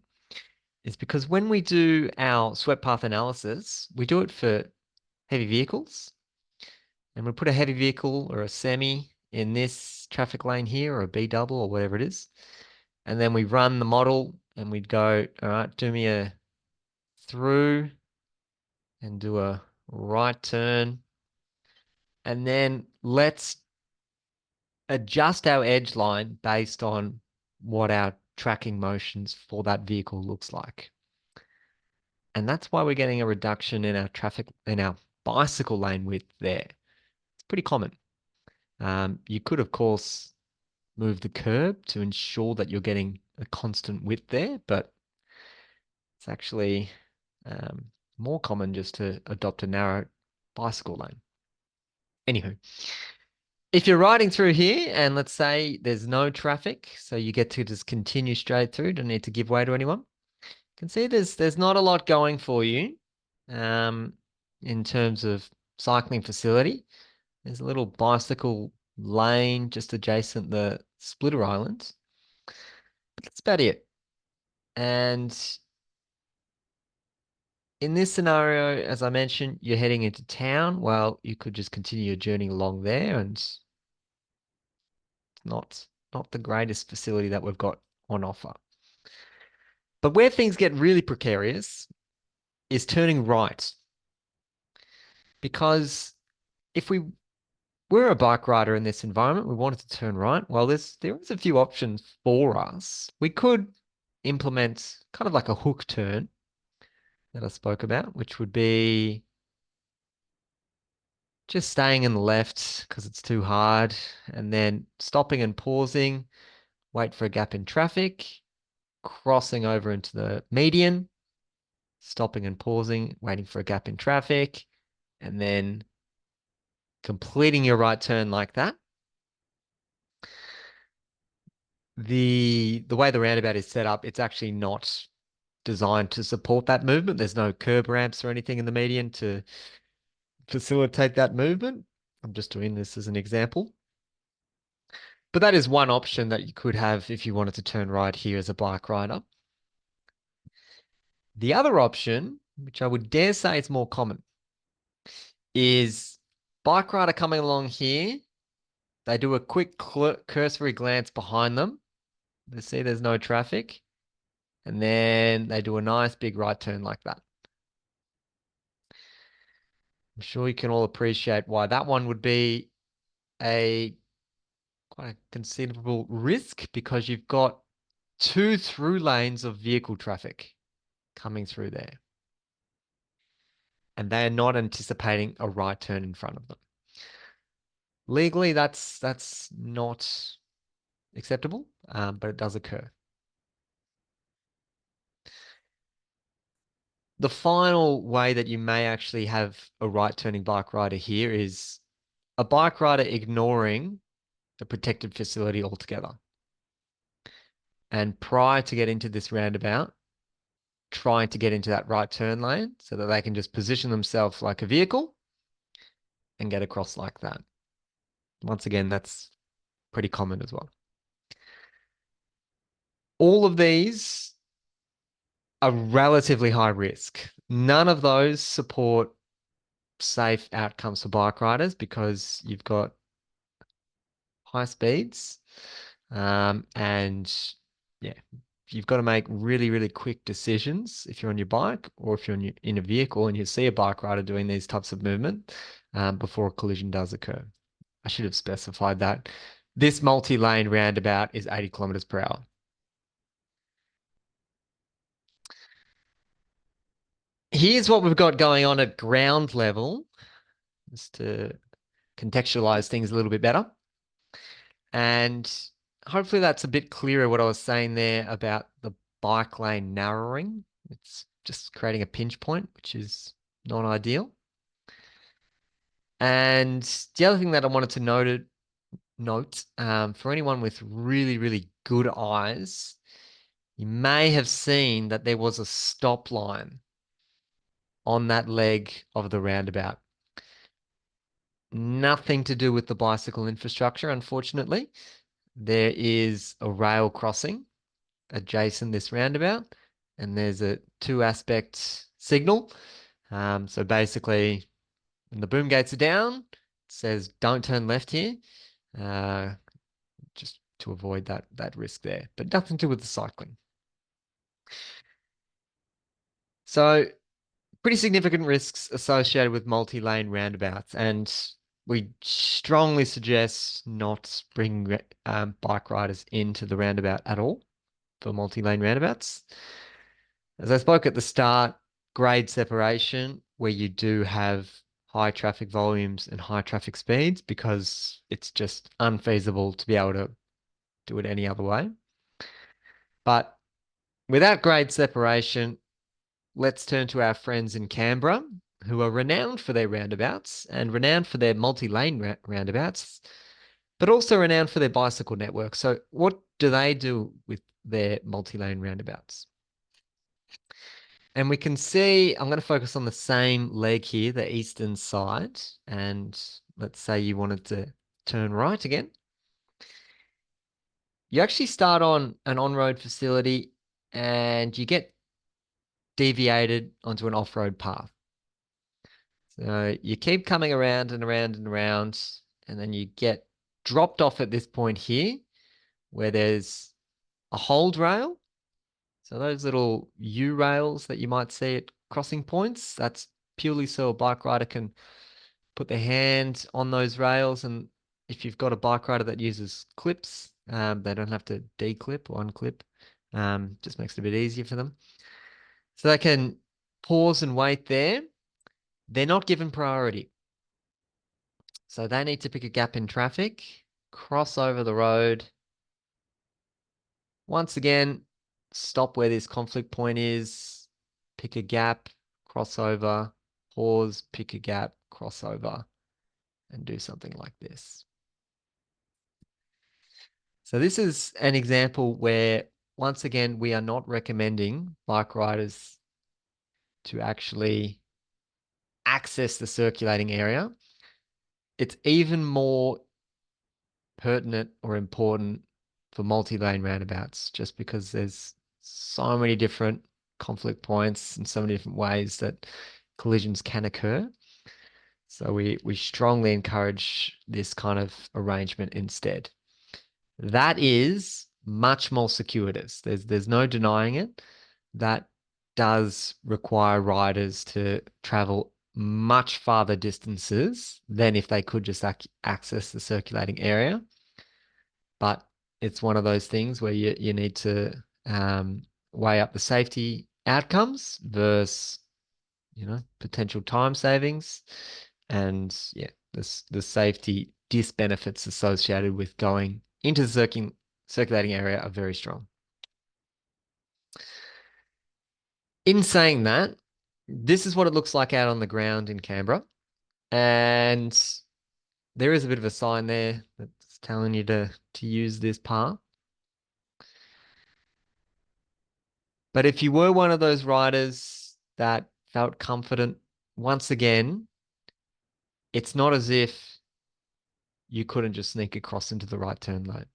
is because when we do our swept path analysis, we do it for heavy vehicles. And we put a heavy vehicle or a semi in this traffic lane here, or a B double or whatever it is. And then we run the model and we'd go, all right, do me a through and do a right turn And then let's adjust our edge line based on what our tracking motions for that vehicle looks like. And that's why we're getting a reduction in our bicycle lane width there. It's pretty common. You could, of course, move the curb to ensure that you're getting a constant width there, but it's actually more common just to adopt a narrow bicycle lane. Anywho, if you're riding through here and let's say there's no traffic, so you get to just continue straight through, don't need to give way to anyone. You can see there's not a lot going for you in terms of cycling facility. There's a little bicycle lane just adjacent the splitter islands. But that's about it. And in this scenario, as I mentioned, you're heading into town. Well, you could just continue your journey along there, and it's not the greatest facility that we've got on offer. But where things get really precarious is turning right. Because if we were a bike rider in this environment, we wanted to turn right. Well, there is a few options for us. We could implement kind of like a hook turn that I spoke about, which would be just staying in the left because it's too hard, and then stopping and pausing, wait for a gap in traffic, crossing over into the median, stopping and pausing, waiting for a gap in traffic, and then completing your right turn like that. The way the roundabout is set up, it's actually not designed to support that movement. There's no curb ramps or anything in the median to facilitate that movement. I'm just doing this as an example. But that is one option that you could have if you wanted to turn right here as a bike rider. The other option, which I would dare say is more common, is bike rider coming along here. They do a quick cursory glance behind them. They see there's no traffic. And then they do a nice big right turn like that. I'm sure you can all appreciate why that one would be a quite a considerable risk because you've got two through lanes of vehicle traffic coming through there. And they're not anticipating a right turn in front of them. Legally, that's not acceptable, but it does occur. The final way that you may actually have a right turning bike rider here is a bike rider ignoring the protected facility altogether. And prior to getting to this roundabout, trying to get into that right turn lane so that they can just position themselves like a vehicle and get across like that. Once again, that's pretty common as well. All of these are relatively high risk. None of those support safe outcomes for bike riders because you've got high speeds and yeah, you've got to make really, really quick decisions if you're on your bike or if you're in a vehicle and you see a bike rider doing these types of movement before a collision does occur. I should have specified that. This multi-lane roundabout is 80 kilometers per hour. Here's what we've got going on at ground level, just to contextualize things a little bit better. And hopefully that's a bit clearer what I was saying there about the bike lane narrowing. It's just creating a pinch point, which is not ideal. And the other thing that I wanted to note for anyone with really, really good eyes, you may have seen that there was a stop line on that leg of the roundabout. Nothing to do with the bicycle infrastructure, unfortunately. There is a rail crossing adjacent this roundabout, and there's a 2-aspect signal. So basically, when the boom gates are down, it says don't turn left here, just to avoid that risk there, but nothing to do with the cycling. So pretty significant risks associated with multi-lane roundabouts. And we strongly suggest not bring bike riders into the roundabout at all for multi-lane roundabouts. As I spoke at the start, grade separation where you do have high traffic volumes and high traffic speeds because it's just unfeasible to be able to do it any other way. But without grade separation, let's turn to our friends in Canberra who are renowned for their roundabouts and renowned for their multi-lane roundabouts, but also renowned for their bicycle network. So what do they do with their multi-lane roundabouts? And we can see, I'm going to focus on the same leg here, the eastern side. And let's say you wanted to turn right again. You actually start on an on-road facility and you get deviated onto an off-road path. So you keep coming around and around and around, and then you get dropped off at this point here where there's a hold rail. So those little U rails that you might see at crossing points, that's purely so a bike rider can put their hand on those rails. And if you've got a bike rider that uses clips, they don't have to declip or unclip. Just makes it a bit easier for them. So they can pause and wait there. They're not given priority. So they need to pick a gap in traffic, cross over the road. Once again, stop where this conflict point is, pick a gap, cross over, pause, pick a gap, cross over, and do something like this. So this is an example where, once again, we are not recommending bike riders to actually access the circulating area. It's even more pertinent or important for multi-lane roundabouts, just because there's so many different conflict points and so many different ways that collisions can occur. So we strongly encourage this kind of arrangement instead. That is much more circuitous. There's no denying it. That does require riders to travel much farther distances than if they could just access the circulating area. But it's one of those things where you need to weigh up the safety outcomes versus, potential time savings. And yeah, the safety disbenefits associated with going into the circulating area are very strong. In saying that, this is what it looks like out on the ground in Canberra. And there is a bit of a sign there that's telling you to use this path. But if you were one of those riders that felt confident, once again, it's not as if you couldn't just sneak across into the right turn lane.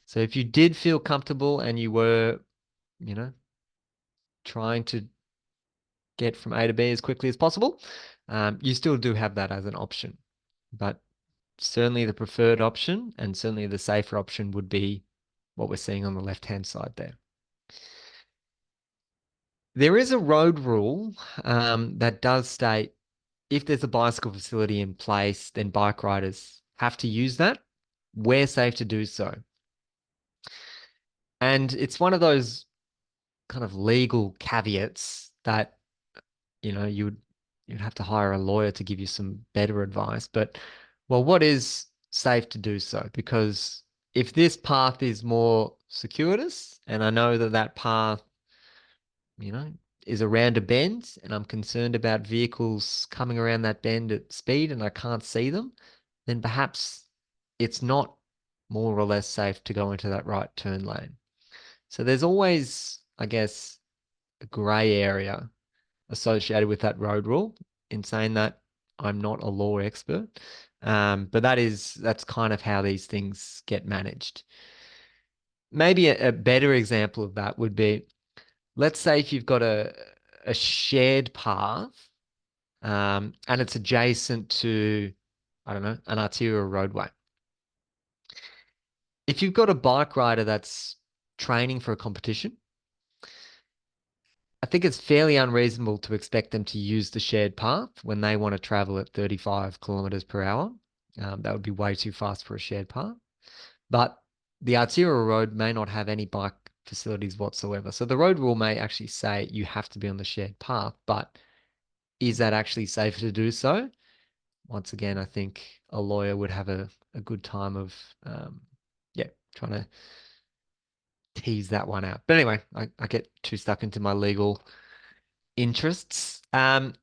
So if you did feel comfortable and you were, trying to get from A to B as quickly as possible, you still do have that as an option. But certainly the preferred option and certainly the safer option would be what we're seeing on the left-hand side there. There is a road rule that does state if there's a bicycle facility in place, then bike riders have to use that where safe to do so. And it's one of those kind of legal caveats that, you'd have to hire a lawyer to give you some better advice. But, well, what is safe to do so? Because if this path is more circuitous, and I know that path, is around a bend, and I'm concerned about vehicles coming around that bend at speed and I can't see them, then perhaps it's not more or less safe to go into that right turn lane. So there's always, I guess, a grey area associated with that road rule. In saying that, I'm not a law expert, but that's kind of how these things get managed. Maybe a better example of that would be, let's say if you've got a shared path, and it's adjacent to, I don't know, an arterial roadway. If you've got a bike rider that's training for a competition, I think it's fairly unreasonable to expect them to use the shared path when they want to travel at 35 kilometers per hour. That would be way too fast for a shared path. But the arterial road may not have any bike facilities whatsoever. So the road rule may actually say you have to be on the shared path, but is that actually safer to do so? Once again, I think a lawyer would have a good time of, yeah, trying to tease that one out. But anyway, I get too stuck into my legal interests. Wanted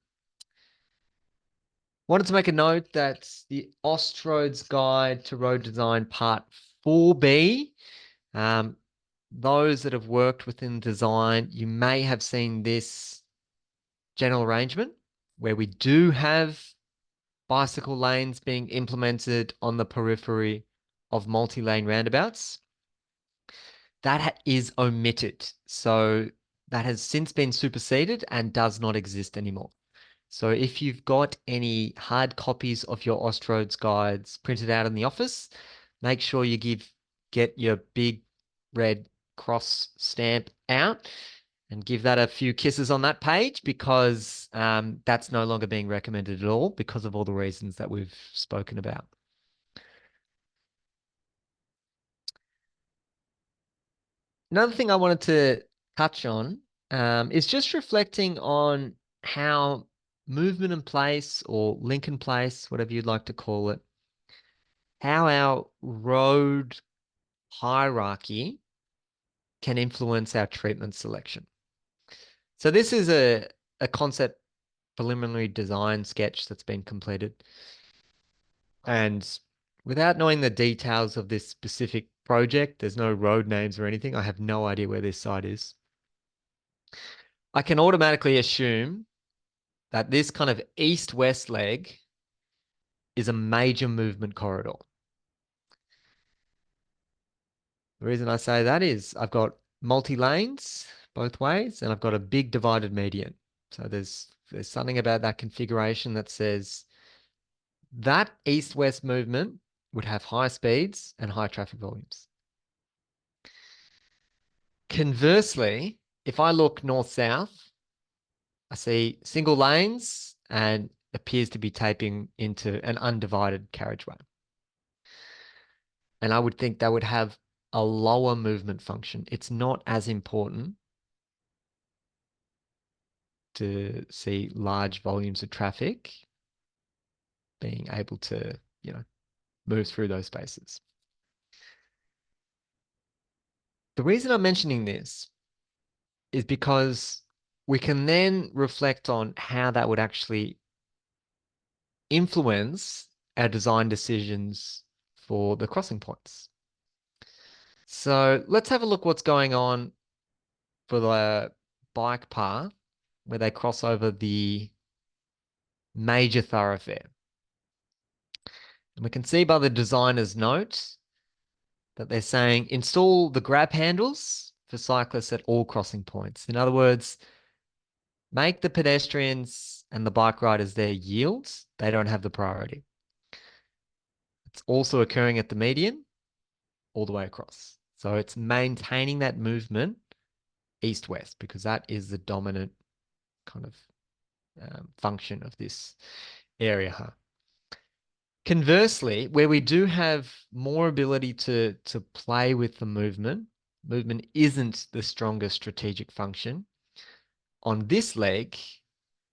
to make a note that the Austroads Guide to Road Design Part 4B, those that have worked within design, you may have seen this general arrangement where we do have bicycle lanes being implemented on the periphery of multi-lane roundabouts. That is omitted. So that has since been superseded and does not exist anymore. So if you've got any hard copies of your Austroads guides printed out in the office, make sure you get your big red cross stamp out and give that a few kisses on that page, because that's no longer being recommended at all because of all the reasons that we've spoken about. Another thing I wanted to touch on is just reflecting on how movement in place, or link in place, whatever you'd like to call it, how our road hierarchy can influence our treatment selection. So this is a concept preliminary design sketch that's been completed. And without knowing the details of this specific project, there's no road names or anything. I have no idea where this site is. I can automatically assume that this kind of east-west leg is a major movement corridor. The reason I say that is I've got multi-lanes both ways, and I've got a big divided median. So there's something about that configuration that says that east-west movement would have high speeds and high traffic volumes. Conversely, if I look north-south, I see single lanes and appears to be taping into an undivided carriageway. And I would think that would have a lower movement function. It's not as important to see large volumes of traffic being able to, move through those spaces. The reason I'm mentioning this is because we can then reflect on how that would actually influence our design decisions for the crossing points. So let's have a look what's going on for the bike path where they cross over the major thoroughfare. And we can see by the designer's note that they're saying install the grab handles for cyclists at all crossing points. In other words, make the pedestrians and the bike riders their yields. They don't have the priority. It's also occurring at the median all the way across. So it's maintaining that movement east-west, because that is the dominant kind of function of this area. Conversely, where we do have more ability to play with the movement isn't the strongest strategic function. On this leg,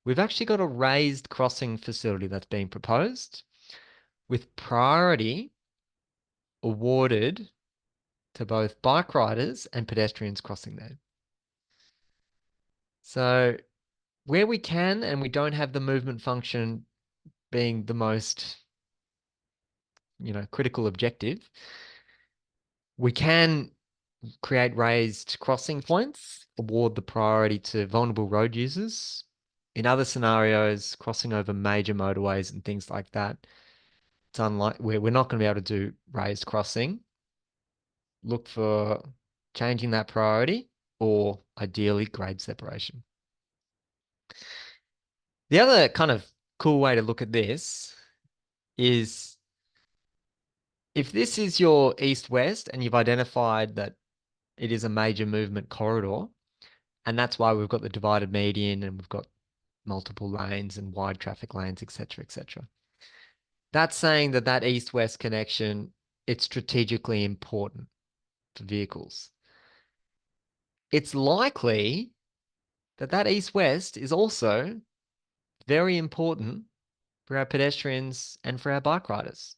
we've actually got a raised crossing facility that's being proposed with priority awarded to both bike riders and pedestrians crossing there. So where we can and we don't have the movement function being the most, critical objective, we can create raised crossing points, award the priority to vulnerable road users. In other scenarios, crossing over major motorways and things like that, it's unlikely where we're not going to be able to do raised crossing. Look for changing that priority, or ideally grade separation. The other kind of cool way to look at this is if this is your east-west and you've identified that it is a major movement corridor, And that's why we've got the divided median and we've got multiple lanes and wide traffic lanes, etc., etc. That's saying that that east-west connection, it's strategically important for vehicles. It's likely that that east-west is also very important for our pedestrians and for our bike riders.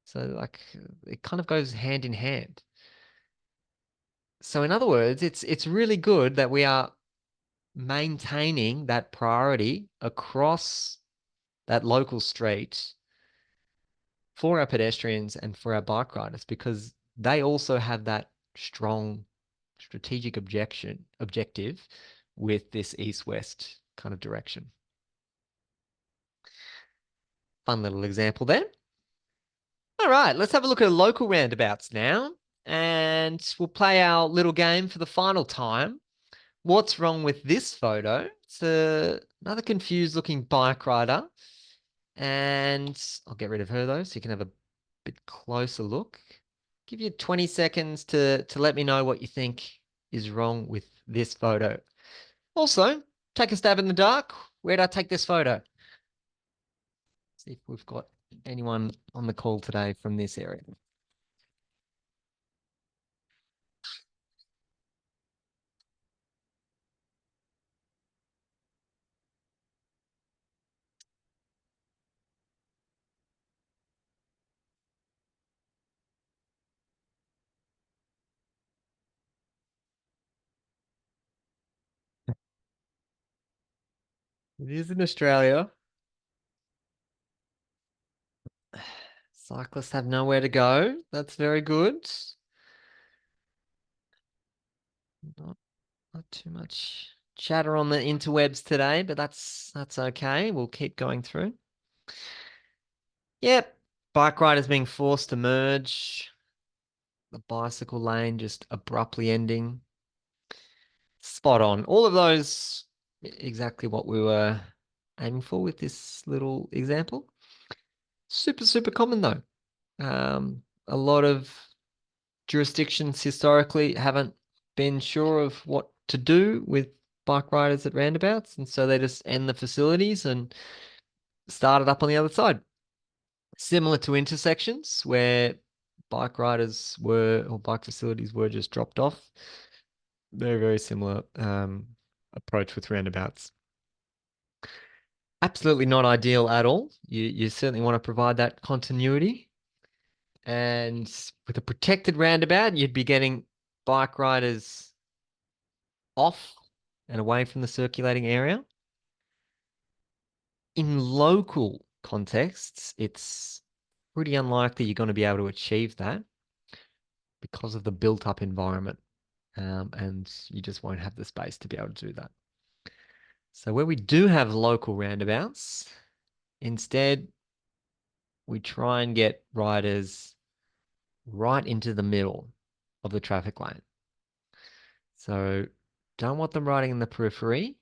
So like it kind of goes hand in hand. So in other words, it's really good that we are maintaining that priority across that local street for our pedestrians and for our bike riders because they also have that strong strategic objective with this east-west kind of direction. Fun little example there. All right, let's have a look at local roundabouts now, and we'll play our little game for the final time. What's wrong with this photo? It's another confused looking bike rider, and I'll get rid of her though, so you can have a bit closer look. Give you 20 seconds to let me know what you think is wrong with this photo. Also, take a stab in the dark. Where did I take this photo? See if we've got anyone on the call today from this area. It is in Australia. Cyclists have nowhere to go. That's very good. Not, not too much chatter on the interwebs today, but that's okay. We'll keep going through. Yep. Bike riders being forced to merge. The bicycle lane just abruptly ending. Spot on. All of those exactly what we were aiming for with this little example. Super, super common though. A lot of jurisdictions historically haven't been sure of what to do with bike riders at roundabouts, and so they just end the facilities and start it up on the other side. Similar to intersections where bike riders were or bike facilities were just dropped off. Very, very similar approach with roundabouts. Absolutely not ideal at all. You certainly want to provide that continuity. And with a protected roundabout, you'd be getting bike riders off and away from the circulating area. In local contexts, it's pretty unlikely you're going to be able to achieve that because of the built-up environment, and you just won't have the space to be able to do that. So where we do have local roundabouts, instead, we try and get riders right into the middle of the traffic lane. So don't want them riding in the periphery.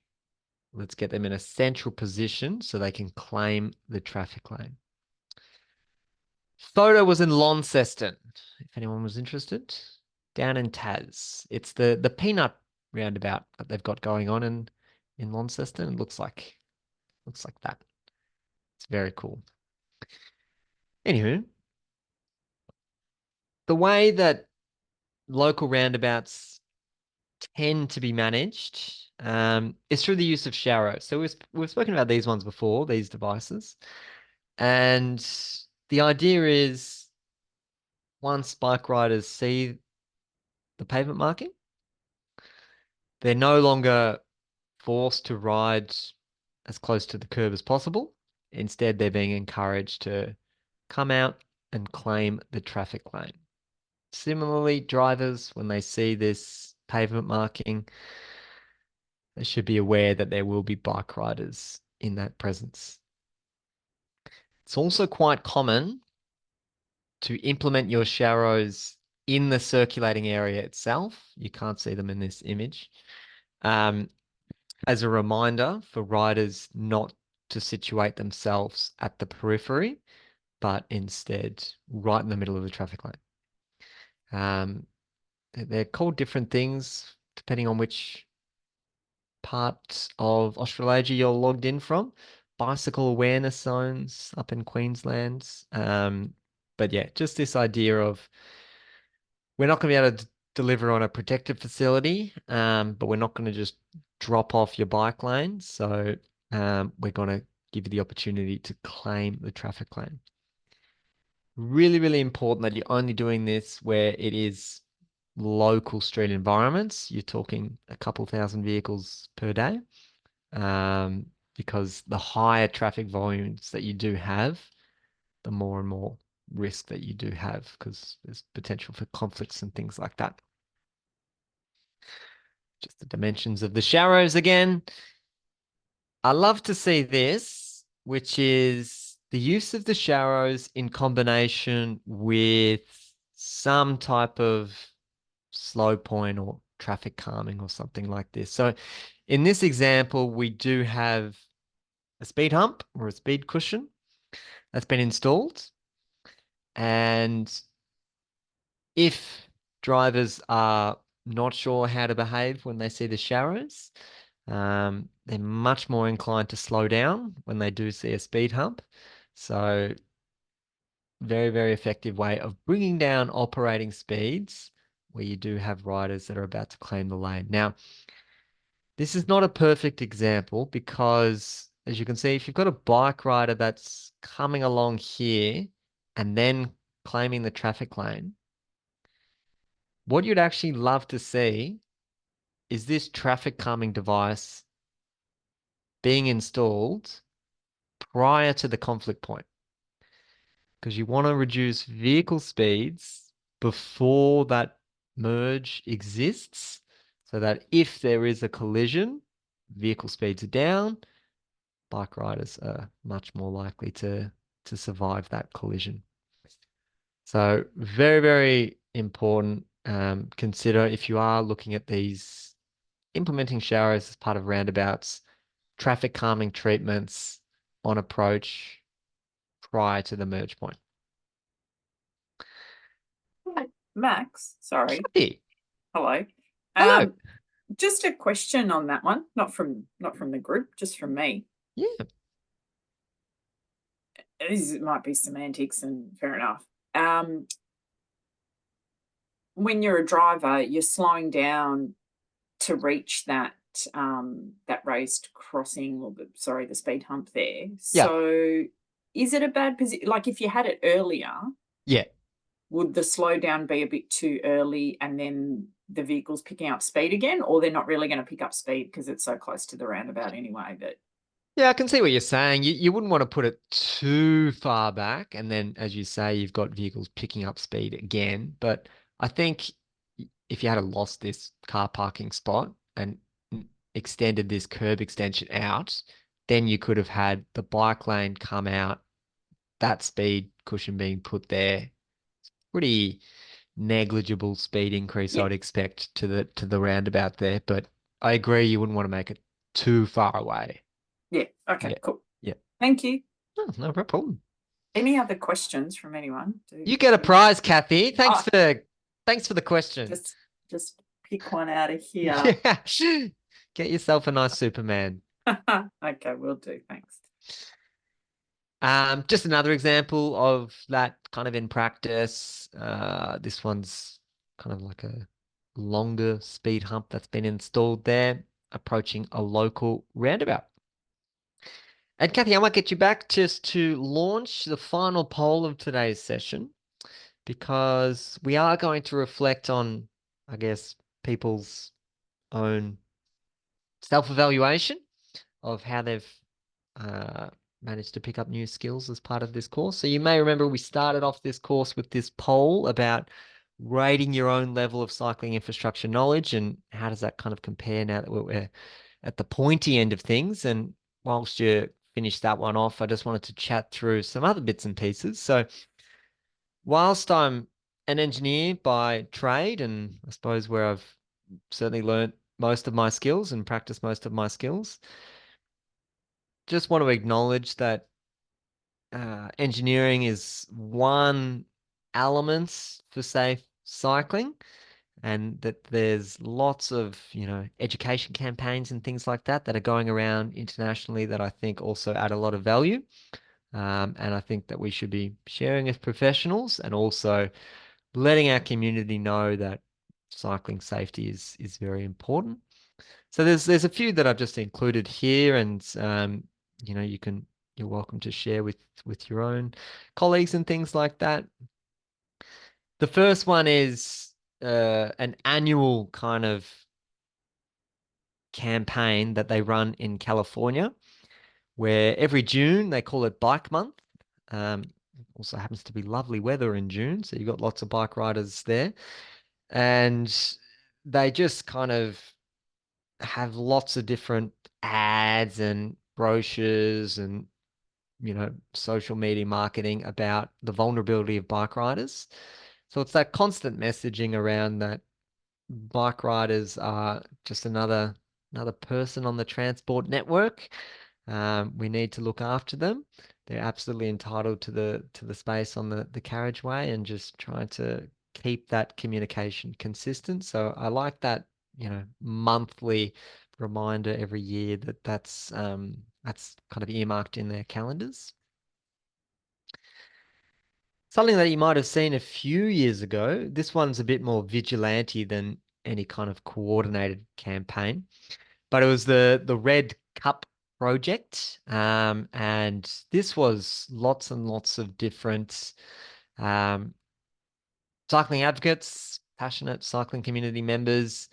Let's get them in a central position so they can claim the traffic lane. Photo was in Launceston, if anyone was interested, down in Tas. It's the peanut roundabout that they've got going on in Launceston. It looks like that. It's very cool. Anywho, the way that local roundabouts tend to be managed is through the use of Sharrow. So we've spoken about these ones before, these devices. And the idea is once bike riders see the pavement marking, they're no longer forced to ride as close to the curb as possible. Instead, they're being encouraged to come out and claim the traffic lane. Similarly, drivers, when they see this pavement marking, they should be aware that there will be bike riders in that presence. It's also quite common to implement your Sharrows in the circulating area itself. You can't see them in this image. As a reminder for riders not to situate themselves at the periphery, but instead right in the middle of the traffic lane. They're called different things depending on which part of Australasia you're logged in from. Bicycle awareness zones up in Queensland. But yeah, just this idea of we're not going to be able to deliver on a protected facility, but we're not going to just drop off your bike lane. So we're going to give you the opportunity to claim the traffic lane. Really, really important that you're only doing this where it is local street environments. You're talking a couple thousand vehicles per day, because the higher traffic volumes that you do have, the more and more risk that you do have, because there's potential for conflicts and things like that. Just the dimensions of the sharrows again. I love to see this, which is the use of the sharrows in combination with some type of slow point or traffic calming or something like this. So in this example, we do have a speed hump or a speed cushion that's been installed. And if drivers are not sure how to behave when they see the sharrows, they're much more inclined to slow down when they do see a speed hump. So very, very effective way of bringing down operating speeds where you do have riders that are about to claim the lane. Now, this is not a perfect example because, as you can see, if you've got a bike rider that's coming along here and then claiming the traffic lane, what you'd actually love to see is this traffic calming device being installed prior to the conflict point, because you want to reduce vehicle speeds before that merge exists, so that if there is a collision, vehicle speeds are down, bike riders are much more likely to survive that collision. So very, very important. Consider if you are looking at these, implementing sharrows as part of roundabouts, traffic calming treatments on approach prior to the merge point. Max, sorry. Hey, Hello. hello. Just a question on that one, not from the group, just from me. Yeah. It might be semantics, and fair enough. When you're a driver, you're slowing down to reach that that raised crossing, or the speed hump there. Yeah. So is it a bad position? Like if you had it earlier, Yeah. would the slowdown be a bit too early and then the vehicle's picking up speed again, or they're not really going to pick up speed because it's so close to the roundabout anyway? But Yeah, I can see what you're saying. You wouldn't want to put it too far back, and then, as you say, you've got vehicles picking up speed again. But I think if you had lost this car parking spot and extended this curb extension out, then you could have had the bike lane come out, that speed cushion being put there. Pretty negligible speed increase yeah, I'd expect to the roundabout there. But I agree, you wouldn't want to make it too far away. yeah, okay, Yeah. cool. Yeah. Thank you. Oh, no problem. Any other questions from anyone? You get a prize, Kathy. Thanks Oh, for the question. just pick one out of here. Yeah. Get yourself a nice Superman. Okay, will do. Thanks. Just another example of that kind of in practice. This one's kind of like a longer speed hump that's been installed there, approaching a local roundabout. And Kathy, I might get you back just to launch the final poll of today's session, because we are going to reflect on, I guess, people's own self-evaluation of how they've managed to pick up new skills as part of this course. So you may remember we started off this course with this poll about rating your own level of cycling infrastructure knowledge, and how does that kind of compare now that we're at the pointy end of things. And whilst you finish that one off, I just wanted to chat through some other bits and pieces. So whilst I'm an engineer by trade, and I suppose where I've certainly learned most of my skills and practiced most of my skills, just want to acknowledge that engineering is one element for safe cycling. and that there's lots of, education campaigns and things like that that are going around internationally that I think also add a lot of value. And I think that we should be sharing as professionals and also letting our community know that cycling safety is very important. So there's a few that I've just included here, and you're welcome to share with your own colleagues and things like that. The first one is an annual kind of campaign that they run in California, where every June they call it Bike Month. Um, Also happens to be lovely weather in June, so you've got lots of bike riders there, and they just kind of have lots of different ads and brochures and social media marketing about the vulnerability of bike riders. So it's that constant messaging around that bike riders are just another person on the transport network. We need to look after them. They're absolutely entitled to the space on the carriageway, and just trying to keep that communication consistent. So I like that, monthly reminder every year that's kind of earmarked in their calendars. Something that you might have seen a few years ago. This one's a bit more vigilante than any kind of coordinated campaign, but it was the Red Cup project. And this was lots and lots of different um, cycling advocates, passionate cycling community members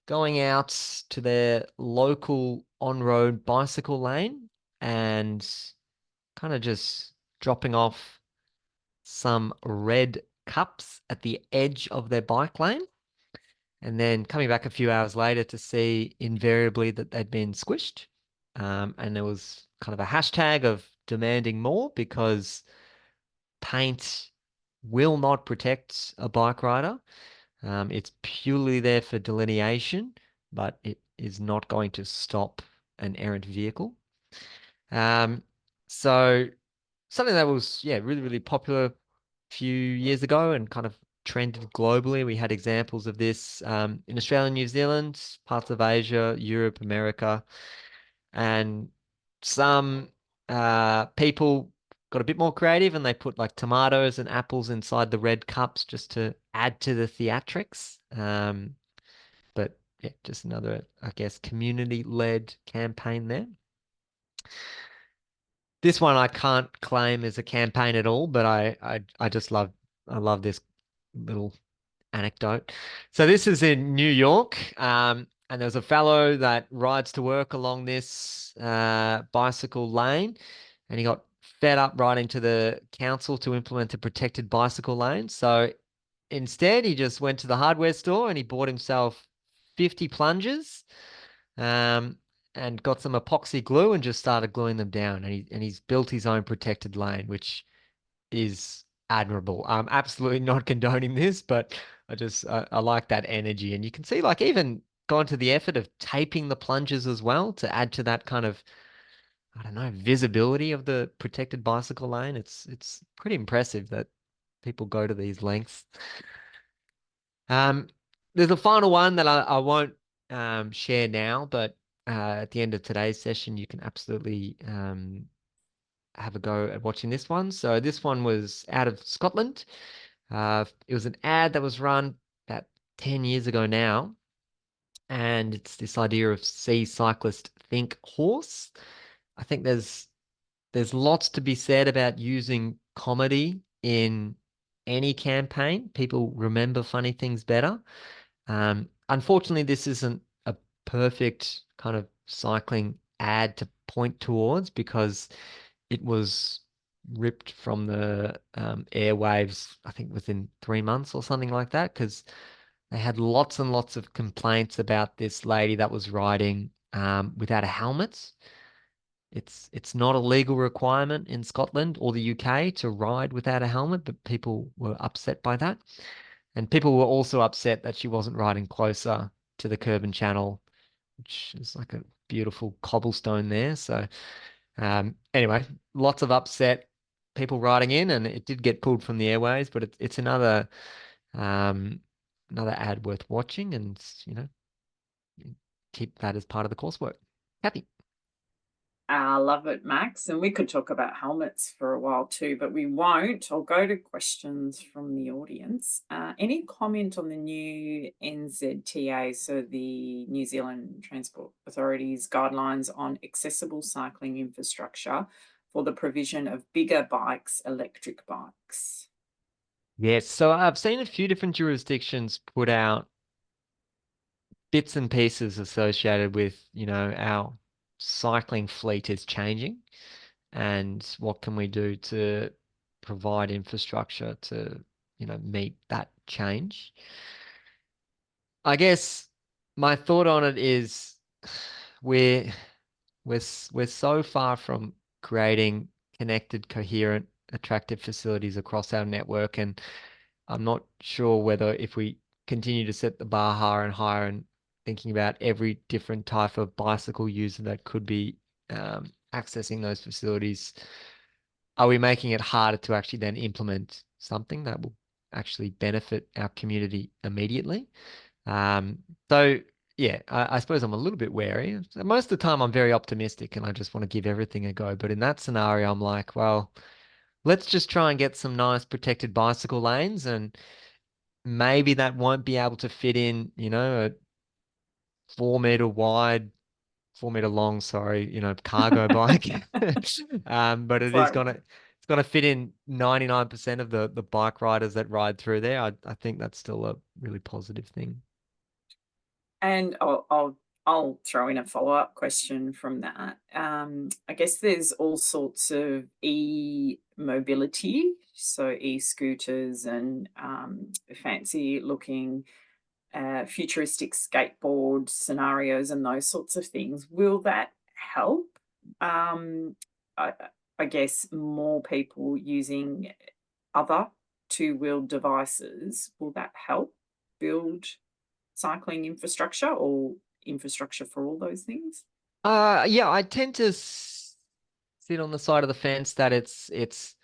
going out to their local on-road bicycle lane and kind of just dropping off some red cups at the edge of their bike lane, and then coming back a few hours later to see invariably that they'd been squished. And there was kind of a hashtag of demanding more, because paint will not protect a bike rider. It's purely there for delineation, but it is not going to stop an errant vehicle. Um, so something that was, yeah, really, really popular a few years ago and kind of trended globally. We had examples of this in Australia, New Zealand, parts of Asia, Europe, America, and some people got a bit more creative, and they put like tomatoes and apples inside the red cups just to add to the theatrics. But yeah, just another, I guess, community-led campaign there. This one I can't claim as a campaign at all, but I just love this little anecdote. So this is in New York, and there's a fellow that rides to work along this bicycle lane, and he got fed up writing to the council to implement a protected bicycle lane. So instead, he just went to the hardware store and he bought himself 50 plungers, um, and got some epoxy glue and just started gluing them down. And he's built his own protected lane, which is admirable. I'm absolutely not condoning this, but I like that energy. And you can see, like, even gone to the effort of taping the plungers as well to add to that kind of, I don't know, visibility of the protected bicycle lane. It's pretty impressive that people go to these lengths. Um, there's a final one that I won't share now, but at the end of today's session, you can absolutely have a go at watching this one. So this one was out of Scotland. It was an ad that was run about 10 years ago now, and it's this idea of see cyclist, think horse. I think there's lots to be said about using comedy in any campaign. People remember funny things better. Unfortunately, this isn't a perfect kind of cycling ad to point towards, because it was ripped from the airwaves, I think within 3 months or something like that, because they had lots and lots of complaints about this lady that was riding without a helmet. It's not a legal requirement in Scotland or the UK to ride without a helmet, but people were upset by that. And people were also upset that she wasn't riding closer to the curb and channel, which is like a beautiful cobblestone there. So anyway, lots of upset people riding in, and it did get pulled from the airways, but it's another um, another ad worth watching, and keep that as part of the coursework. Kathy. I love it, Max. And we could talk about helmets for a while too, but we won't. I'll go to questions from the audience. Any comment on the new NZTA, so the New Zealand Transport Authority's guidelines on accessible cycling infrastructure for the provision of bigger bikes, electric bikes? Yes, so I've seen a few different jurisdictions put out bits and pieces associated with, our cycling fleet is changing and what can we do to provide infrastructure to, meet that change. I guess my thought on it is we're we're so far from creating connected, coherent, attractive facilities across our network, and I'm not sure whether if we continue to set the bar higher and higher and thinking about every different type of bicycle user that could be accessing those facilities, are we making it harder to actually then implement something that will actually benefit our community immediately? Um, so yeah, I suppose I'm a little bit wary. Most of the time I'm very optimistic and I just want to give everything a go. But in that scenario, I'm like, well, let's just try and get some nice protected bicycle lanes, and maybe that won't be able to fit in, a 4 meter wide, 4 meter long, sorry, cargo bike. But Sorry. it's gonna fit in 99% of the bike riders that ride through there. I think that's still a really positive thing. And I'll throw in a follow-up question from that. I guess there's all sorts of e-mobility, so e-scooters and fancy-looking futuristic skateboard scenarios and those sorts of things. Will that help? I, I guess more people using other two-wheeled devices, will that help build cycling infrastructure or infrastructure for all those things? Yeah, I tend to sit on the side of the fence that it's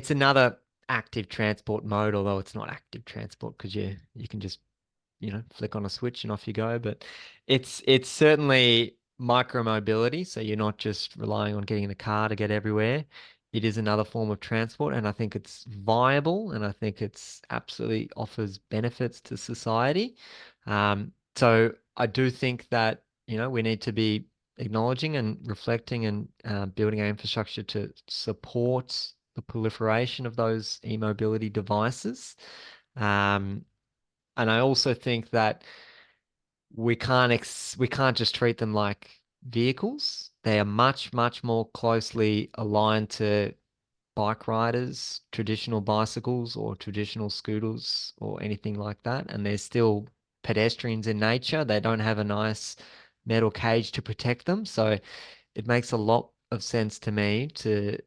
another active transport mode, although it's not active transport because you can just flick on a switch and off you go. But it's certainly micro mobility, so you're not just relying on getting in a car to get everywhere. It is another form of transport, and I think it's viable, and I think it's absolutely offers benefits to society. So I do think that we need to be acknowledging and reflecting and building our infrastructure to support the proliferation of those e-mobility devices. Um, and I also think that we can't just treat them like vehicles. They are much, much more closely aligned to bike riders, traditional bicycles or traditional scooters or anything like that. And they're still pedestrians in nature. They don't have a nice metal cage to protect them. So it makes a lot of sense to me to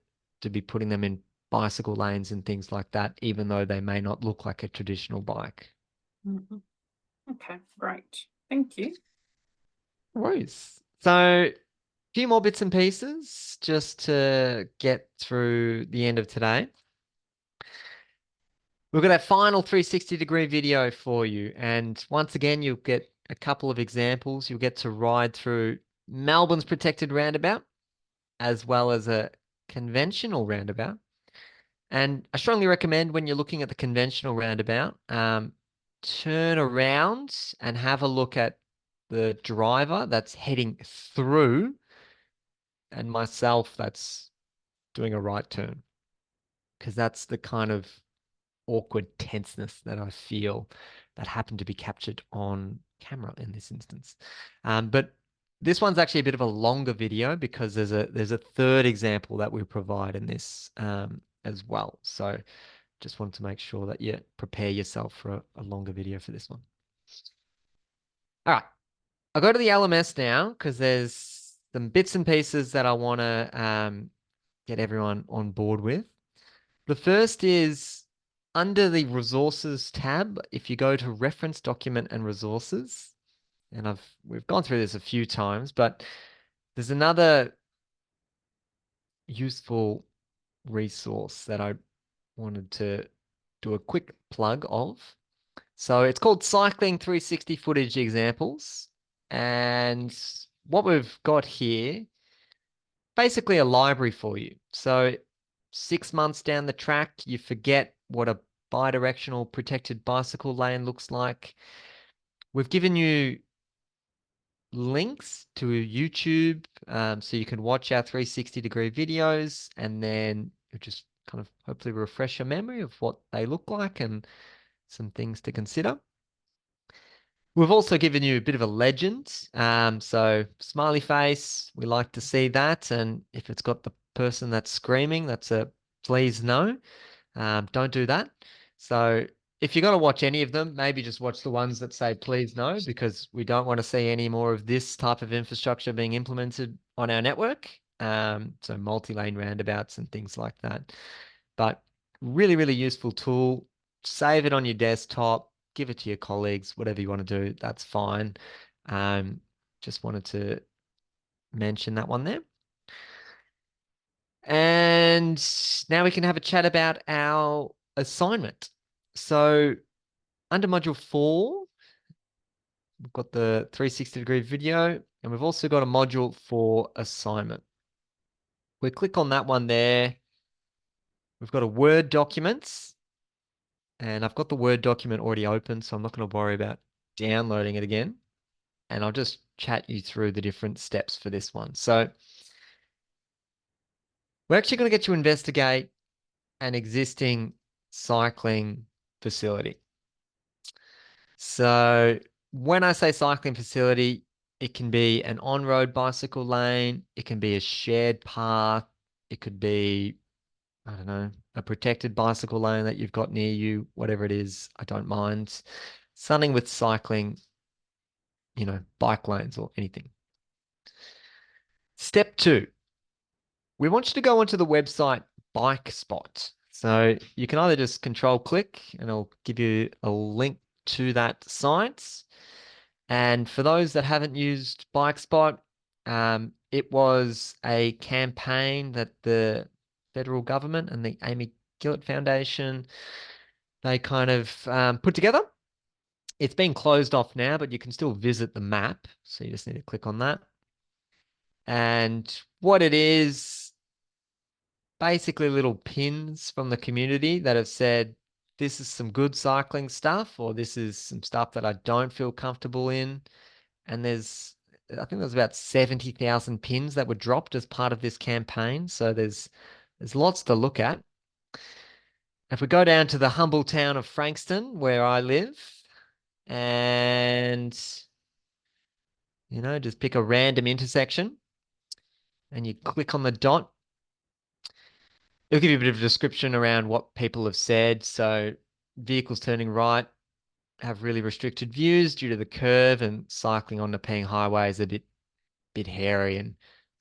be putting them in bicycle lanes and things like that, even though they may not look like a traditional bike. Mhm. Okay, great. Thank you. No worries. So, a few more bits and pieces just to get through the end of today. We've got our final 360-degree video for you. And once again, you'll get a couple of examples. You'll get to ride through Melbourne's protected roundabout, as well as a conventional roundabout. And I strongly recommend when you're looking at the conventional roundabout, turn around and have a look at the driver that's heading through and myself that's doing a right turn. Because that's the kind of awkward tenseness that I feel that happened to be captured on camera in this instance. But this one's actually a bit of a longer video because there's a third example that we provide in this as well. So just wanted to make sure that you prepare yourself for a longer video for this one. All right, I'll go to the LMS now because there's some bits and pieces that I want to get everyone on board with. The first is under the resources tab, if you go to reference document and resources, and we've gone through this a few times, but there's another useful resource that I wanted to do a quick plug of. So it's called Cycling 360 Footage Examples. And what we've got here, basically a library for you. So 6 months down the track, you forget what a bi-directional protected bicycle lane looks like. We've given you links to YouTube, so you can watch our 360-degree videos, and then you just kind of hopefully refresh your memory of what they look like and some things to consider. We've also given you a bit of a legend. So smiley face, we like to see that. And if it's got the person that's screaming, that's a please no. Don't do that. So if you're going to watch any of them, maybe just watch the ones that say please no, because we don't want to see any more of this type of infrastructure being implemented on our network. So multi-lane roundabouts and things like that. But really, really useful tool. Save it on your desktop, give it to your colleagues, whatever you want to do, that's fine. Just wanted to mention that one there. And now we can have a chat about our assignment. So under module 4, we've got the 360-degree video, and we've also got a module for assignment. We click on that one there. We've got a Word documents, and I've got the Word document already open, so I'm not going to worry about downloading it again. And I'll just chat you through the different steps for this one. So we're actually going to get you to investigate an existing cycling facility. So when I say cycling facility, it can be an on-road bicycle lane, it can be a shared path, it could be, I don't know, a protected bicycle lane that you've got near you, whatever it is, I don't mind. Something with cycling, bike lanes or anything. Step 2, we want you to go onto the website Bike Spot. So you can either just control click and it'll give you a link to that site. And for those that haven't used Bike Spot, it was a campaign that the federal government and the Amy Gillett Foundation, they kind of put together. It's been closed off now, but you can still visit the map. So you just need to click on that. And what it is, basically little pins from the community that have said, this is some good cycling stuff, or this is some stuff that I don't feel comfortable in. And I think there's about 70,000 pins that were dropped as part of this campaign. So there's lots to look at. If we go down to the humble town of Frankston, where I live, and, just pick a random intersection and you click on the dot, it'll give you a bit of a description around what people have said. So vehicles turning right have really restricted views due to the curve, and cycling on the Peng Highway is a bit hairy, and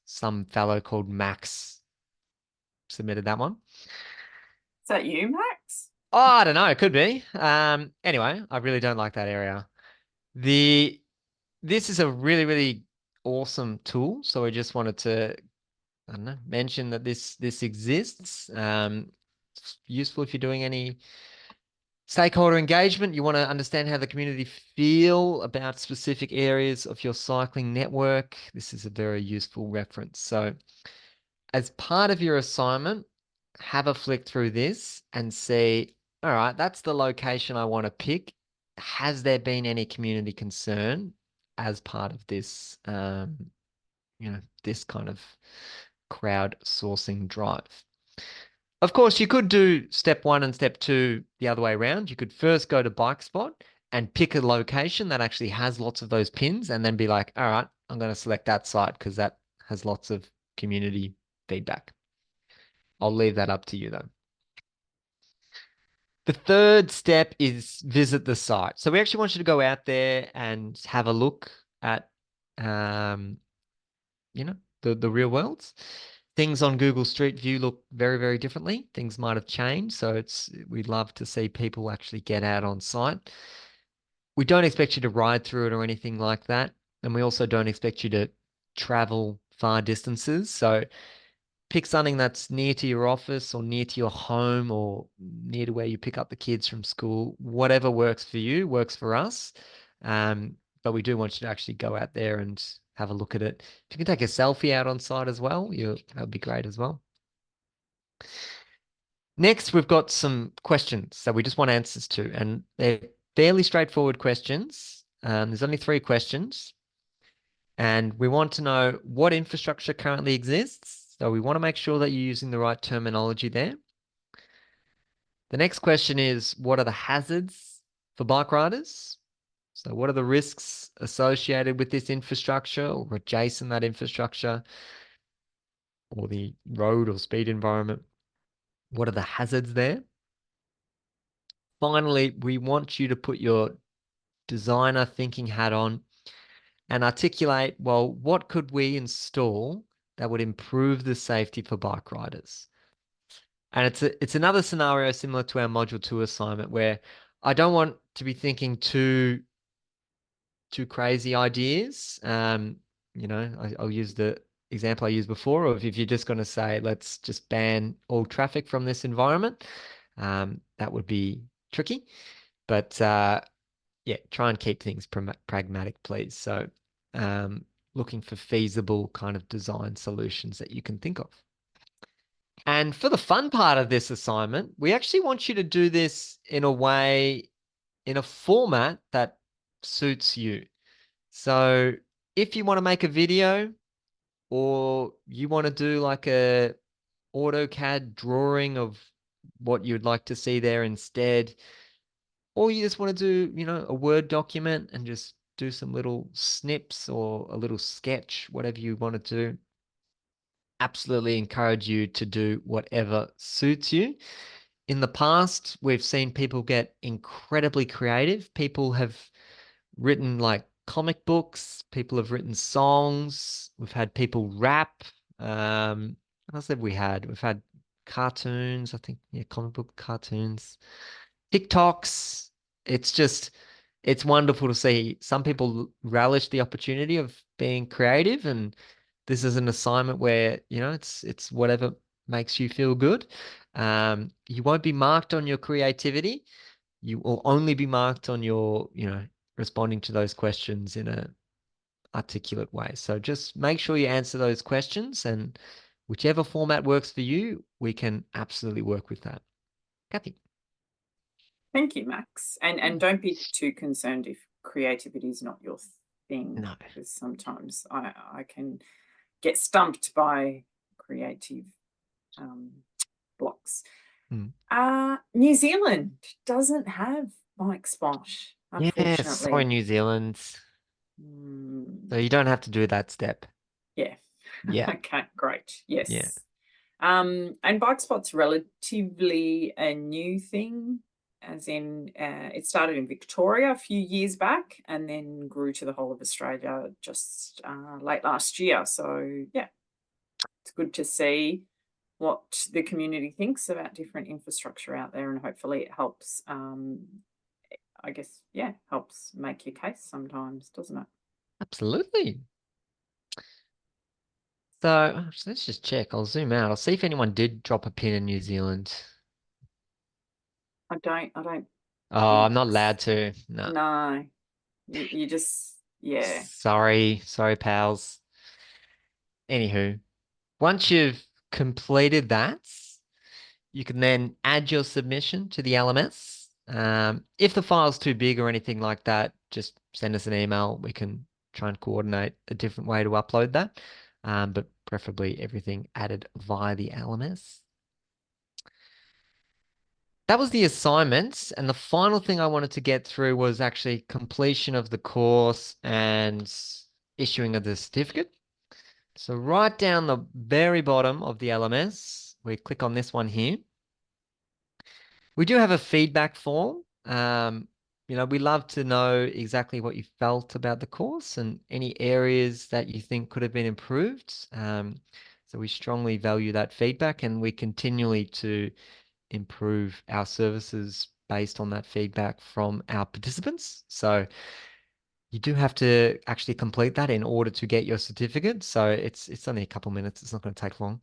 some fellow called Max submitted that one. Is that you, Max? Oh, I don't know. It could be. Anyway, I really don't like that area. This is a really, really awesome tool. So we just wanted to, I don't know, mention that this exists. It's useful if you're doing any stakeholder engagement. You want to understand how the community feel about specific areas of your cycling network. This is a very useful reference. So as part of your assignment, have a flick through this and see, all right, that's the location I want to pick. Has there been any community concern as part of this, this kind of crowdsourcing drive? Of course, you could do step 1 and step 2 the other way around. You could first go to Bike Spot and pick a location that actually has lots of those pins, and then be like, all right, I'm going to select that site because that has lots of community feedback. I'll leave that up to you though. The third step is visit the site. So we actually want you to go out there and have a look at, the real worlds. Things on Google Street View look very, very differently. Things might have changed. So we'd love to see people actually get out on site. We don't expect you to ride through it or anything like that. And we also don't expect you to travel far distances. So pick something that's near to your office or near to your home or near to where you pick up the kids from school. Whatever works for you works for us. But we do want you to actually go out there and have a look at it. If you can take a selfie out on site as well, that would be great as well. Next, we've got some questions that we just want answers to, and they're fairly straightforward questions. There's only 3 questions, and we want to know what infrastructure currently exists. So we want to make sure that you're using the right terminology there. The next question is, what are the hazards for bike riders? So what are the risks associated with this infrastructure or adjacent that infrastructure or the road or speed environment? What are the hazards there? Finally, we want you to put your designer thinking hat on and articulate, well, what could we install that would improve the safety for bike riders? And it's another scenario similar to our module 2 assignment where I don't want to be thinking too crazy ideas. I'll use the example I used before of if you're just going to say, let's just ban all traffic from this environment, that would be tricky. But yeah, try and keep things pragmatic, please. So looking for feasible kind of design solutions that you can think of. And for the fun part of this assignment, we actually want you to do this in a way, in a format that suits you. So if you want to make a video or you want to do like a AutoCAD drawing of what you'd like to see there instead, or you just want to do, a Word document and just do some little snips or a little sketch, whatever you want to do, absolutely encourage you to do whatever suits you. In the past, we've seen people get incredibly creative. People have written like comic books, people have written songs, we've had people rap. What else have we had? We've had cartoons, I think, yeah, comic book cartoons, TikToks. It's wonderful to see. Some people relish the opportunity of being creative, and this is an assignment where, it's whatever makes you feel good. You won't be marked on your creativity. You will only be marked on your, responding to those questions in a articulate way. So just make sure you answer those questions, and whichever format works for you, we can absolutely work with that. Kathy. Thank you, Max. And don't be too concerned if creativity is not your thing, No. because sometimes I can get stumped by creative blocks. New Zealand doesn't have Mike Spot, Yeah, sorry, unfortunately. New Zealand. So you don't have to do that step. Yeah. Yeah. Okay, great. Yes. Yeah. And Bike Spot's relatively a new thing, as in it started in Victoria a few years back and then grew to the whole of Australia just late last year. So yeah, it's good to see what the community thinks about different infrastructure out there, and hopefully it helps, I guess, yeah, helps make your case sometimes, doesn't it? Absolutely. So let's just check. I'll zoom out. I'll see if anyone did drop a pin in New Zealand. I don't Oh, think I'm not allowed to. No. No. You just, yeah. Sorry, pals. Anywho, once you've completed that, you can then add your submission to the LMS. If the file's too big or anything like that, just send us an email. We can try and coordinate a different way to upload that, but preferably everything added via the LMS. That was the assignments, and the final thing I wanted to get through was actually completion of the course and issuing of the certificate. So right down the very bottom of the LMS, we click on this one here. We do have a feedback form. We love to know exactly what you felt about the course and any areas that you think could have been improved. So we strongly value that feedback, and we continually to improve our services based on that feedback from our participants. So you do have to actually complete that in order to get your certificate. So it's only a couple minutes. It's not going to take long.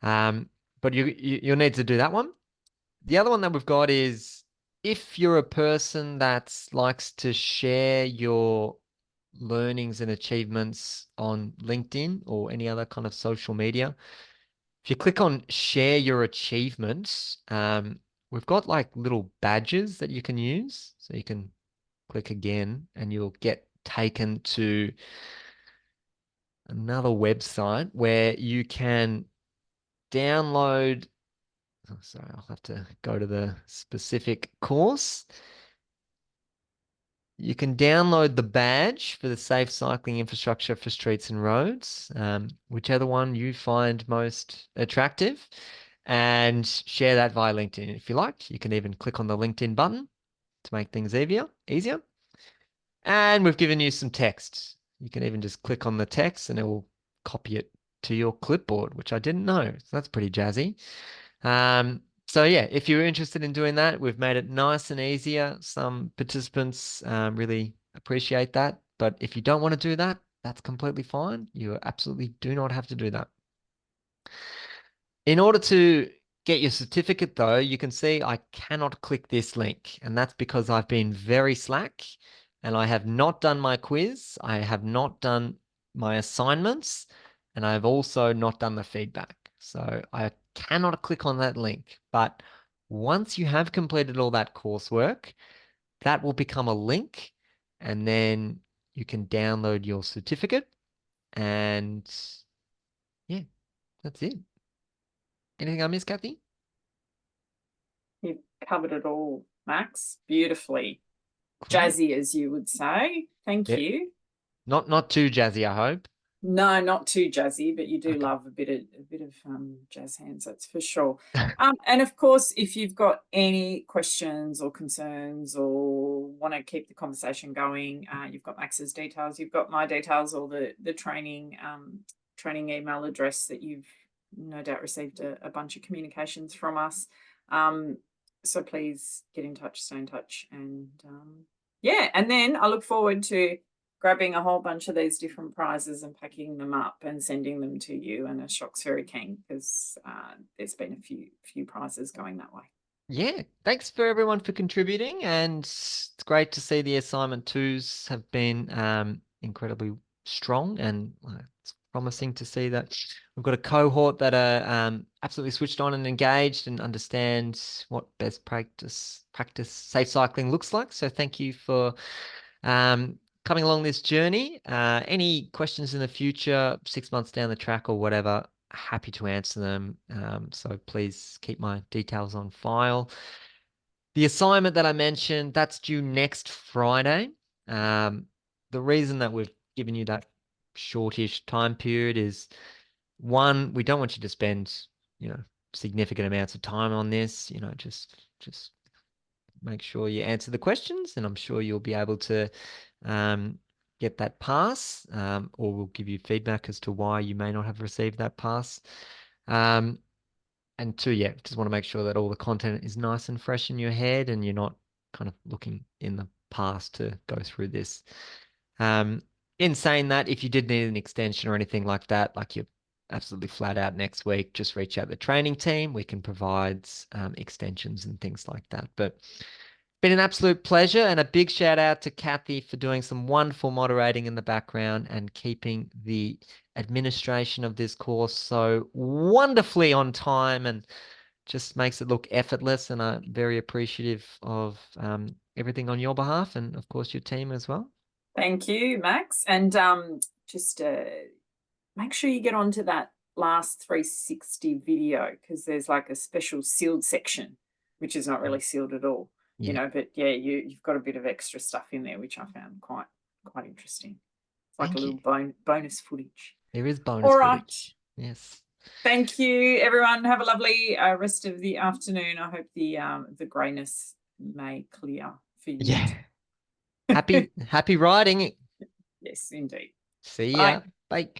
But you'll need to do that one. The other one that we've got is if you're a person that likes to share your learnings and achievements on LinkedIn or any other kind of social media, if you click on share your achievements, we've got like little badges that you can use. So you can click again and you'll get taken to another website where you can download. Oh, sorry, I'll have to go to the specific course. You can download the badge for the Safe Cycling Infrastructure for Streets and Roads, whichever one you find most attractive, and share that via LinkedIn if you like. You can even click on the LinkedIn button to make things easier. And we've given you some text. You can even just click on the text and it will copy it to your clipboard, which I didn't know. So that's pretty jazzy. So yeah, if you're interested in doing that, we've made it nice and easier. Some participants really appreciate that. But if you don't want to do that, that's completely fine. You absolutely do not have to do that. In order to get your certificate, though, you can see I cannot click this link, and that's because I've been very slack and I have not done my quiz. I have not done my assignments, and I've also not done the feedback. So I cannot click on that link. But once you have completed all that coursework, that will become a link, and then you can download your certificate. And yeah, that's it. Anything I missed, Kathy? You've covered it all, Max, beautifully. Great. Jazzy, as you would say. Thank Yeah. you. Not too jazzy, I hope. No, not too jazzy, but you do Okay. love a bit of jazz hands, that's for sure. And of course, if you've got any questions or concerns or want to keep the conversation going, you've got Max's details, you've got my details, or the training email address that you've no doubt received a bunch of communications from us. So please get in touch, stay in touch, and yeah, and then I look forward to grabbing a whole bunch of these different prizes and packing them up and sending them to you. And Ashok's very keen because there's been a few prizes going that way. Yeah, thanks for everyone for contributing, and it's great to see the assignment twos have been incredibly strong, and it's promising to see that we've got a cohort that are absolutely switched on and engaged and understand what best practice safe cycling looks like. So thank you for coming along this journey. Any questions in the future, 6 months down the track or whatever, happy to answer them. So please keep my details on file. The assignment that I mentioned, that's due next Friday. The reason that we've given you that shortish time period is, one, we don't want you to spend, significant amounts of time on this. Just make sure you answer the questions, and I'm sure you'll be able to get that pass, or we'll give you feedback as to why you may not have received that pass. And two, yeah, just want to make sure that all the content is nice and fresh in your head and you're not kind of looking in the past to go through this. In saying that, if you did need an extension or anything like that, like you're absolutely flat out next week, just reach out to the training team. We can provide extensions and things like that. But been an absolute pleasure, and a big shout out to Kathy for doing some wonderful moderating in the background and keeping the administration of this course so wonderfully on time, and just makes it look effortless. And I'm very appreciative of everything on your behalf, and of course your team as well. Thank you, Max. And just make sure you get onto that last 360 video, because there's like a special sealed section, which is not really sealed at all. Yeah. But yeah, you've got a bit of extra stuff in there, which I found quite interesting. It's like Thank a you. little bonus footage. There is bonus All footage. right. Yes. Thank you, everyone. Have a lovely rest of the afternoon. I hope the greyness may clear for you. Yeah. Happy riding. Yes, indeed. See ya. Bye.